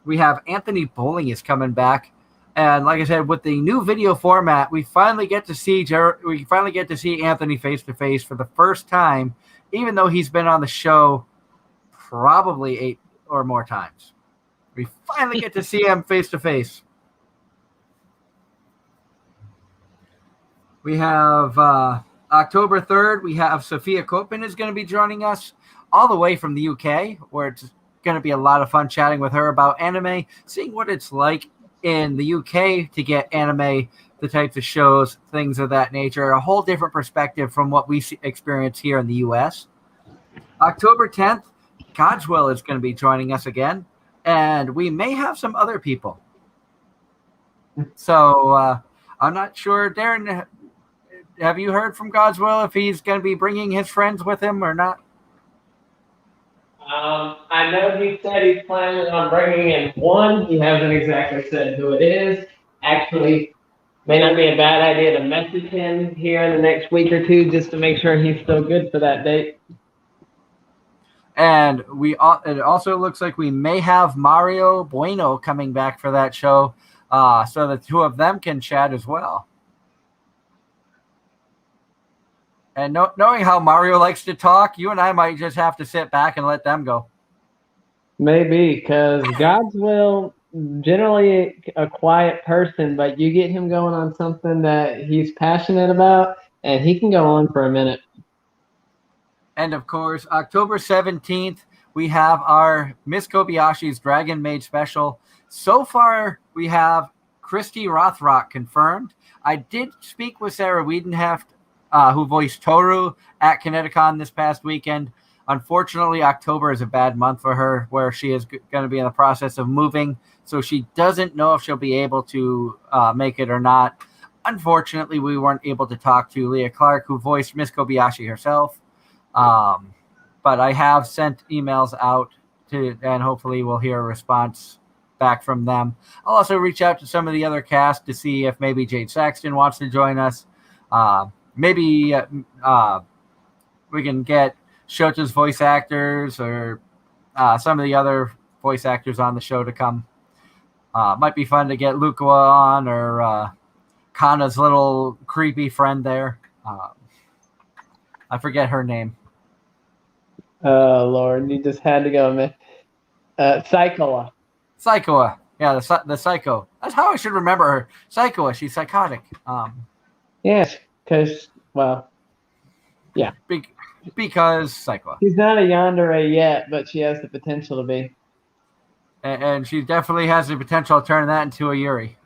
we have Anthony Bowling is coming back. And like I said, with the new video format, we finally get to see Anthony face to face for the first time, even though he's been on the show probably 8 or more times. We finally get to see him face to face. We have October 3rd, we have Sophia Copen is going to be joining us all the way from the UK, where it's going to be a lot of fun chatting with her about anime, seeing what it's like in the UK to get anime, the types of shows, things of that nature, a whole different perspective from what we experience here in the US. October 10th, Codswell is going to be joining us again, and we may have some other people. So I'm not sure, Darren, have you heard from Codswell if he's going to be bringing his friends with him or not? I know he said he's planning on bringing in one. He hasn't exactly said who it is. Actually, may not be a bad idea to message him here in the next week or two just to make sure he's still good for that date. And it also looks like we may have Mario Bueno coming back for that show, so the 2 of them can chat as well. And knowing how Mario likes to talk, you and I might just have to sit back and let them go. Maybe, because Godswill, generally a quiet person, but you get him going on something that he's passionate about, and he can go on for a minute. And of course, October 17th, we have our Miss Kobayashi's Dragon Maid special. So far, we have Christy Rothrock confirmed. I did speak with Sarah Wiedenheft, who voiced Toru at Connecticon this past weekend. Unfortunately, October is a bad month for her, where she is going to be in the process of moving, so she doesn't know if she'll be able to make it or not. Unfortunately, we weren't able to talk to Leah Clark, who voiced Miss Kobayashi herself, but I have sent emails out and hopefully we'll hear a response back from them. I'll also reach out to some of the other cast to see if maybe Jade Saxton wants to join us. Maybe we can get Shota's voice actors or some of the other voice actors on the show to come. Might be fun to get Lukawa on, or Kana's little creepy friend there. I forget her name. Oh, Lord, you just had to go, man. Psychoa. Psychoa. Yeah, the Psycho. That's how I should remember her. Psychoa. She's psychotic. Yes, because, well, yeah. Because Psychoa. She's not a yandere yet, but she has the potential to be. And she definitely has the potential to turn that into a Yuri.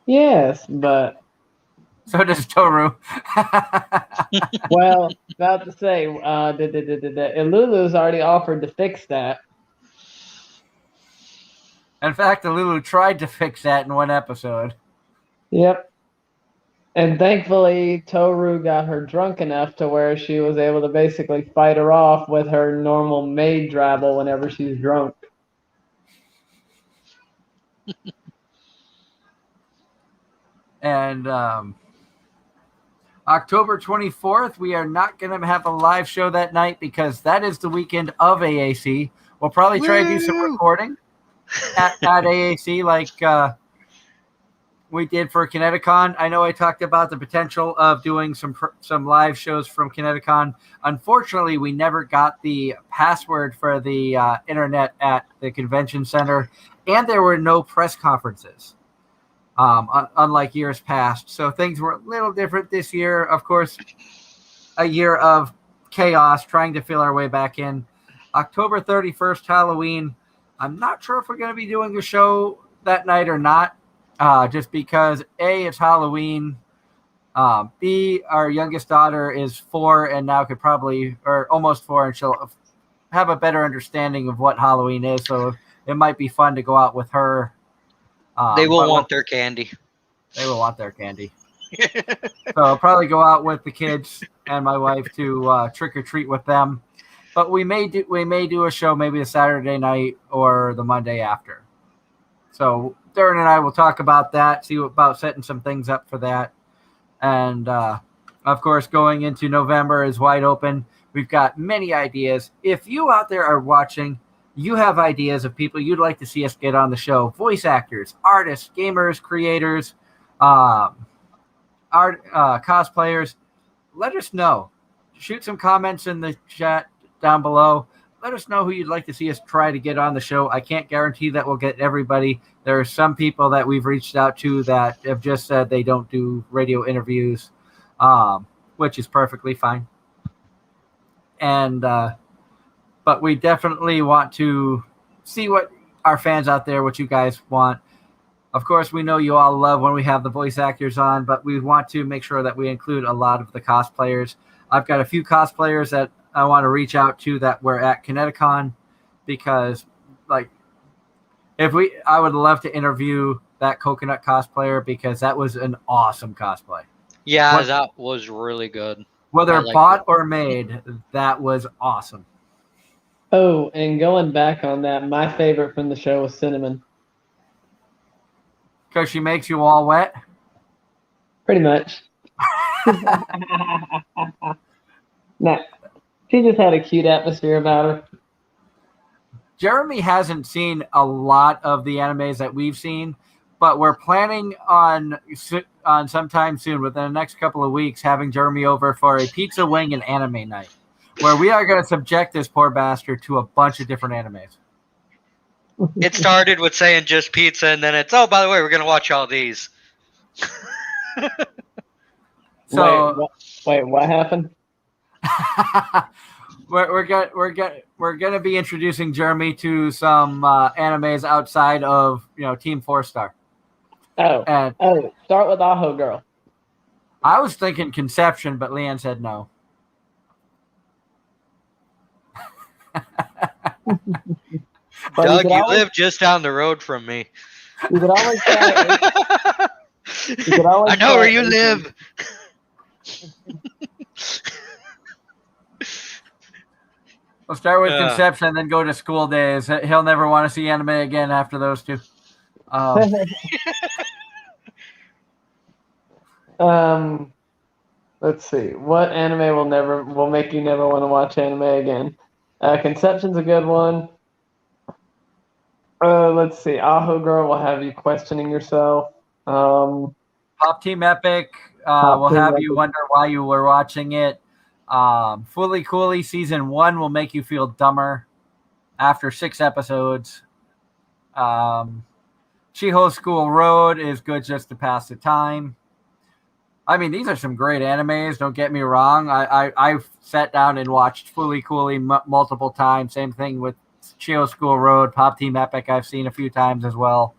Yes, but So does Toru. Well, about to say, Lulu's already offered to fix that. In fact, Lulu tried to fix that in one episode. Yep. And thankfully, Toru got her drunk enough to where she was able to basically fight her off with her normal maid drabble whenever she's drunk. And October 24th, we are not going to have a live show that night because that is the weekend of AAC. We'll probably try to do some recording at AAC like we did for Connecticon. I know I talked about the potential of doing some live shows from Connecticon. Unfortunately, we never got the password for the internet at the convention center, and there were no press conferences, unlike years past. So things were a little different this year. Of course, a year of chaos, trying to feel our way back in. October 31st, Halloween. I'm not sure if we're going to be doing a show that night or not. Just because A, it's Halloween. B, our youngest daughter is 4 and now could probably, or almost 4, and she'll have a better understanding of what Halloween is. So it might be fun to go out with her. They will want their candy. They will want their candy. So I'll probably go out with the kids and my wife to trick or treat with them. But we may do a show maybe a Saturday night or the Monday after. So Darren and I will talk about that, see about setting some things up for that. And, of course, going into November is wide open. We've got many ideas. If you out there are watching, you have ideas of people you'd like to see us get on the show, voice actors, artists, gamers, creators, cosplayers, let us know. Shoot some comments in the chat down below. Let us know who you'd like to see us try to get on the show. I can't guarantee that we'll get everybody. There are some people that we've reached out to that have just said they don't do radio interviews, which is perfectly fine. And but we definitely want to see what our fans out there, what you guys want. Of course, we know you all love when we have the voice actors on, but we want to make sure that we include a lot of the cosplayers. I've got a few cosplayers that I want to reach out to that were at Connecticon because, like, I would love to interview that coconut cosplayer because that was an awesome cosplay. Yeah, that was really good. Whether bought or made, that was awesome. Oh, and going back on that, my favorite from the show was Cinnamon. Because she makes you all wet? Pretty much. Nah, she just had a cute atmosphere about her. Jeremy hasn't seen a lot of the animes that we've seen, but we're planning on sometime soon, within the next couple of weeks, having Jeremy over for a pizza, wing, and anime night, where we are going to subject this poor bastard to a bunch of different animes. It started with saying just pizza, and then it's, oh, by the way, we're going to watch all these. So wait, what happened? we're gonna be introducing Jeremy to some animes outside of Team 4-Star. Start with Aho Girl. I was thinking Conception, but Leanne said no. Doug, you live just down the road from me. You could always try. I know where you live. We'll start with Conception, then go to School Days. He'll never want to see anime again after those two. Let's see. What anime will make you never want to watch anime again? Conception's a good one. Let's see. Aho Girl will have you questioning yourself. Pop Team Epic will have you wonder why you were watching it. Fully Cooley Season 1 will make you feel dumber after 6 episodes. Chiho School Road is good just to pass the time. I mean, these are some great animes, don't get me wrong. I've sat down and watched Fully Cooley multiple times. Same thing with Chiho School Road. Pop Team Epic I've seen a few times as well.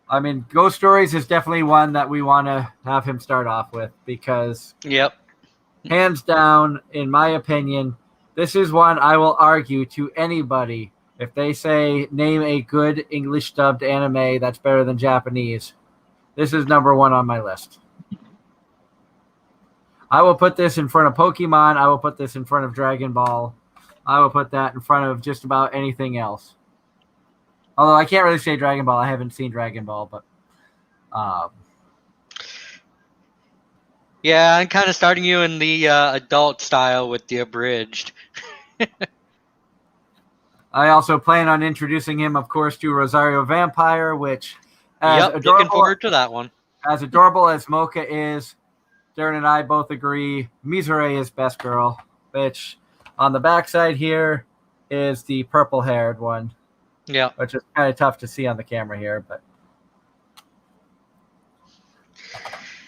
I mean, Ghost Stories is definitely one that we want to have him start off with because, Yep. hands down, in my opinion, this is one I will argue to anybody. If they say, name a good English dubbed anime that's better than Japanese, this is number one on my list. I will put this in front of Pokemon. I will put this in front of Dragon Ball. I will put that in front of just about anything else. Although I can't really say Dragon Ball. I haven't seen Dragon Ball, but Yeah, I'm kind of starting you in the adult style with the abridged. I also plan on introducing him, of course, to Rosario Vampire, which, Looking forward to that one. As adorable as Mocha is, Darren and I both agree Mizure is best girl, which on the backside here is the purple-haired one. Yeah. Which is kind of tough to see on the camera here, but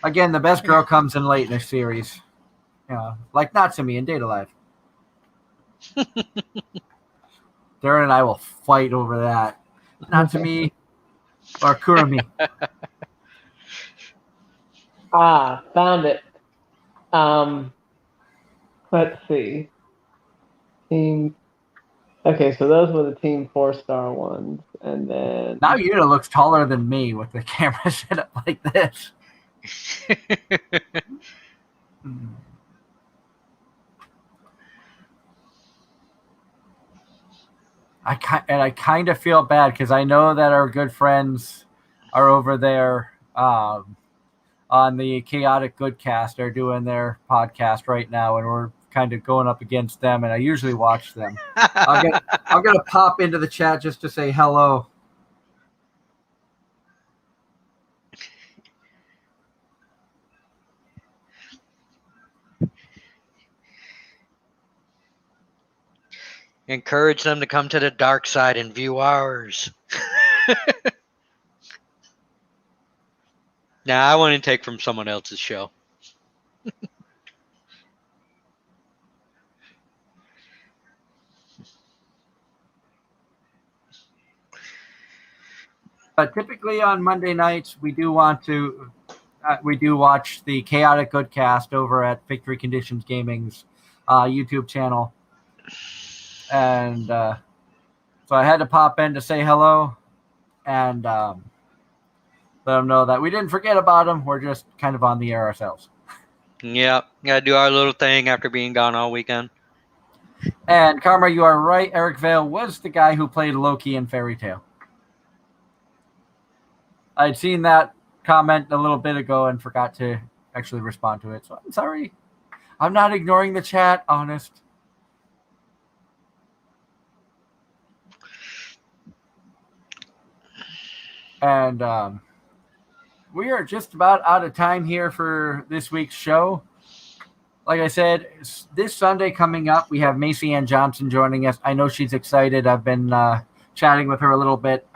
again, the best girl comes in late in the series. Like Natsumi in Data Life. Darren and I will fight over that. Natsumi or Kurumi. Found it. Let's see. Team. Okay, so those were the Team 4-star ones, and then Now Yuna looks taller than me with the camera set up like this. I kind of feel bad because I know that our good friends are over there on the Chaotic Good Cast are doing their podcast right now, and we're kind of going up against them, and I usually watch them. I'm gonna pop into the chat just to say hello. Encourage them to come to the dark side and view ours. Nah, I want to take from someone else's show. But typically on Monday nights, we do watch the Chaotic Good Cast over at Victory Conditions Gaming's YouTube channel. And so I had to pop in to say hello and let them know that we didn't forget about them. We're just kind of on the air ourselves. Yep, gotta do our little thing after being gone all weekend. And Karma, you are right. Eric Vale was the guy who played Loki in Fairy Tail. I'd seen that comment a little bit ago and forgot to actually respond to it. So I'm sorry. I'm not ignoring the chat, honest. And we are just about out of time here for this week's show. Like I said, this Sunday coming up, we have Macy Ann Johnson joining us. I know she's excited. I've been chatting with her a little bit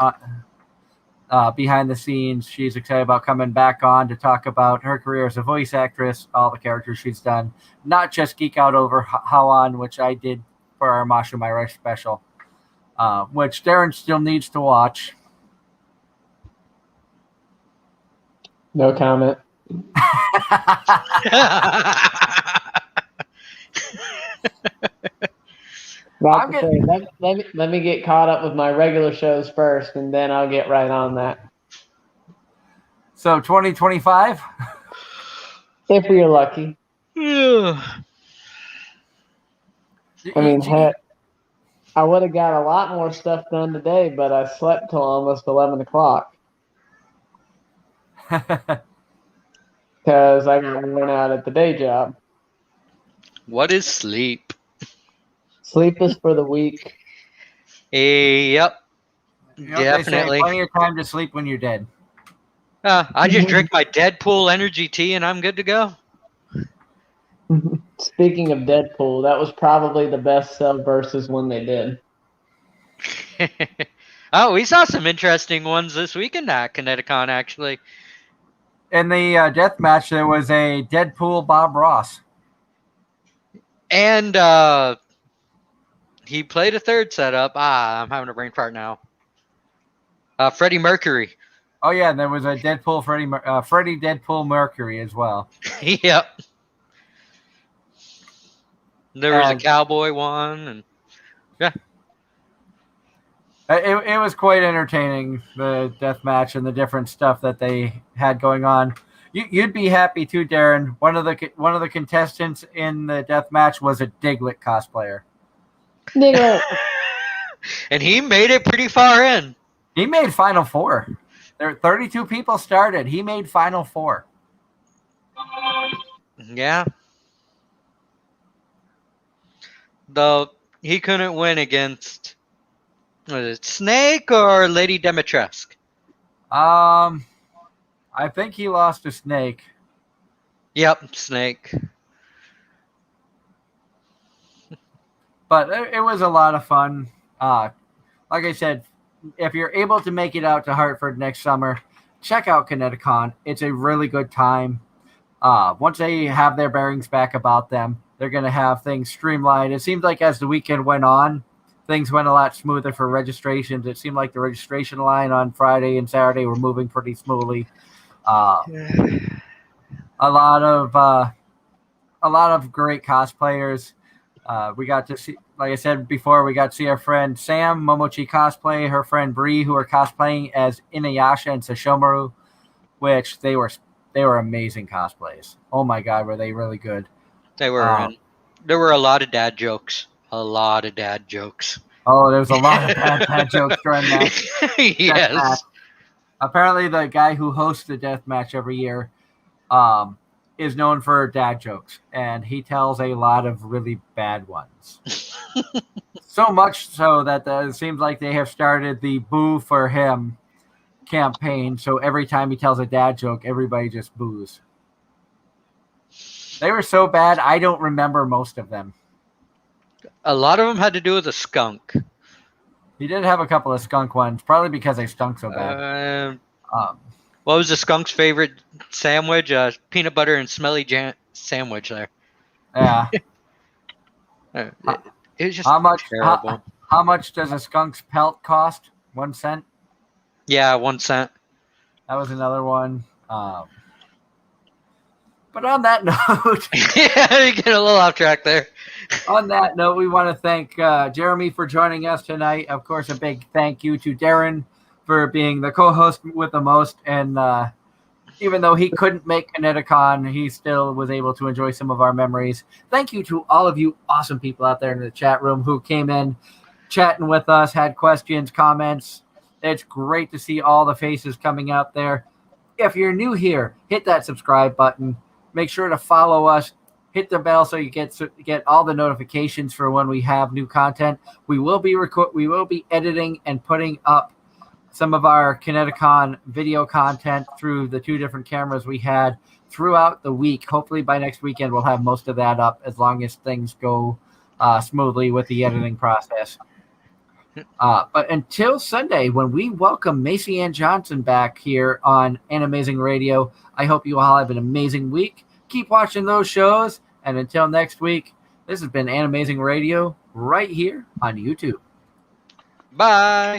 behind the scenes. She's excited about coming back on to talk about her career as a voice actress, all the characters she's done, not just geek out over Hawan, which I did for our Mashu Myra special, which Darren still needs to watch. no comment. Let me get caught up with my regular shows first, and then I'll get right on that. So 2025? If we're lucky. Yeah. I mean, heck, I would have got a lot more stuff done today, but I slept till almost 11 o'clock. Because I got worn out at the day job. What is sleep? Sleep is for the weak. Yep. Definitely. Plenty of time to sleep when you're dead. I just drink my Deadpool energy tea and I'm good to go. Speaking of Deadpool, that was probably the best sub versus one they did. Oh, we saw some interesting ones this weekend at Connecticon, actually. In the death match, there was a Deadpool Bob Ross. And he played a third setup. I'm having a brain fart now. Freddie Mercury. Oh yeah, and there was a Freddie Deadpool Mercury as well. Yep. There was a And cowboy one, and it was quite entertaining, the death match and the different stuff that they had going on. You'd be happy too, Darren. One of the contestants in the death match was a Diglett cosplayer. Diglett. and he made it pretty far in. He made Final Four. There 32 people started. He made Final Four. Yeah. Though he couldn't win against was it Snake or Lady Dimitrescu? I think he lost to Snake. Yep, Snake. But it was a lot of fun. Like I said, if you're able to make it out to Hartford next summer, check out Connecticon. It's a really good time. Once they have their bearings back about them, they're going to have things streamlined. It seems like as the weekend went on, things went a lot smoother for registrations. It seemed like the registration line on Friday and Saturday were moving pretty smoothly. A lot of great cosplayers. We got to see, like I said before, we got to see our friend Sam Momochi cosplay, her friend Bree, who are cosplaying as Inuyasha and Sashomaru, which they were amazing cosplays. Oh my god, were they really good? They were. There were a lot of dad jokes. A lot of dad jokes. Oh, there was a lot of bad jokes during that. Yes. Match. Apparently, the guy who hosts the death match every year is known for dad jokes, and he tells a lot of really bad ones. So much so that it seems like they have started the Boo for Him campaign. So every time he tells a dad joke, everybody just boos. They were so bad, I don't remember most of them. A lot of them had to do with a skunk. He did have a couple of skunk ones, probably because they stunk so bad. What was the skunk's favorite sandwich? Peanut butter and smelly sandwich there. Yeah. It was just terrible. How much does a skunk's pelt cost? 1 cent? Yeah, 1 cent. That was another one. But on that note, yeah, you get a little off track there. On that note, we want to thank Jeremy for joining us tonight. Of course, a big thank you to Darren for being the co-host with the most. And even though he couldn't make Connecticon, he still was able to enjoy some of our memories. Thank you to all of you awesome people out there in the chat room who came in, chatting with us, had questions, comments. It's great to see all the faces coming out there. If you're new here, hit that subscribe button. Make sure to follow us. Hit the bell so you get all the notifications for when we have new content. We will be editing and putting up some of our Connecticon video content through the 2 different cameras we had throughout the week. Hopefully by next weekend we'll have most of that up, as long as things go smoothly with the editing process. But until Sunday, when we welcome Macy Ann Johnson back here on Anime-Zing Radio, I hope you all have an amazing week. Keep watching those shows. And until next week, this has been Anime-Zing Radio right here on YouTube. Bye.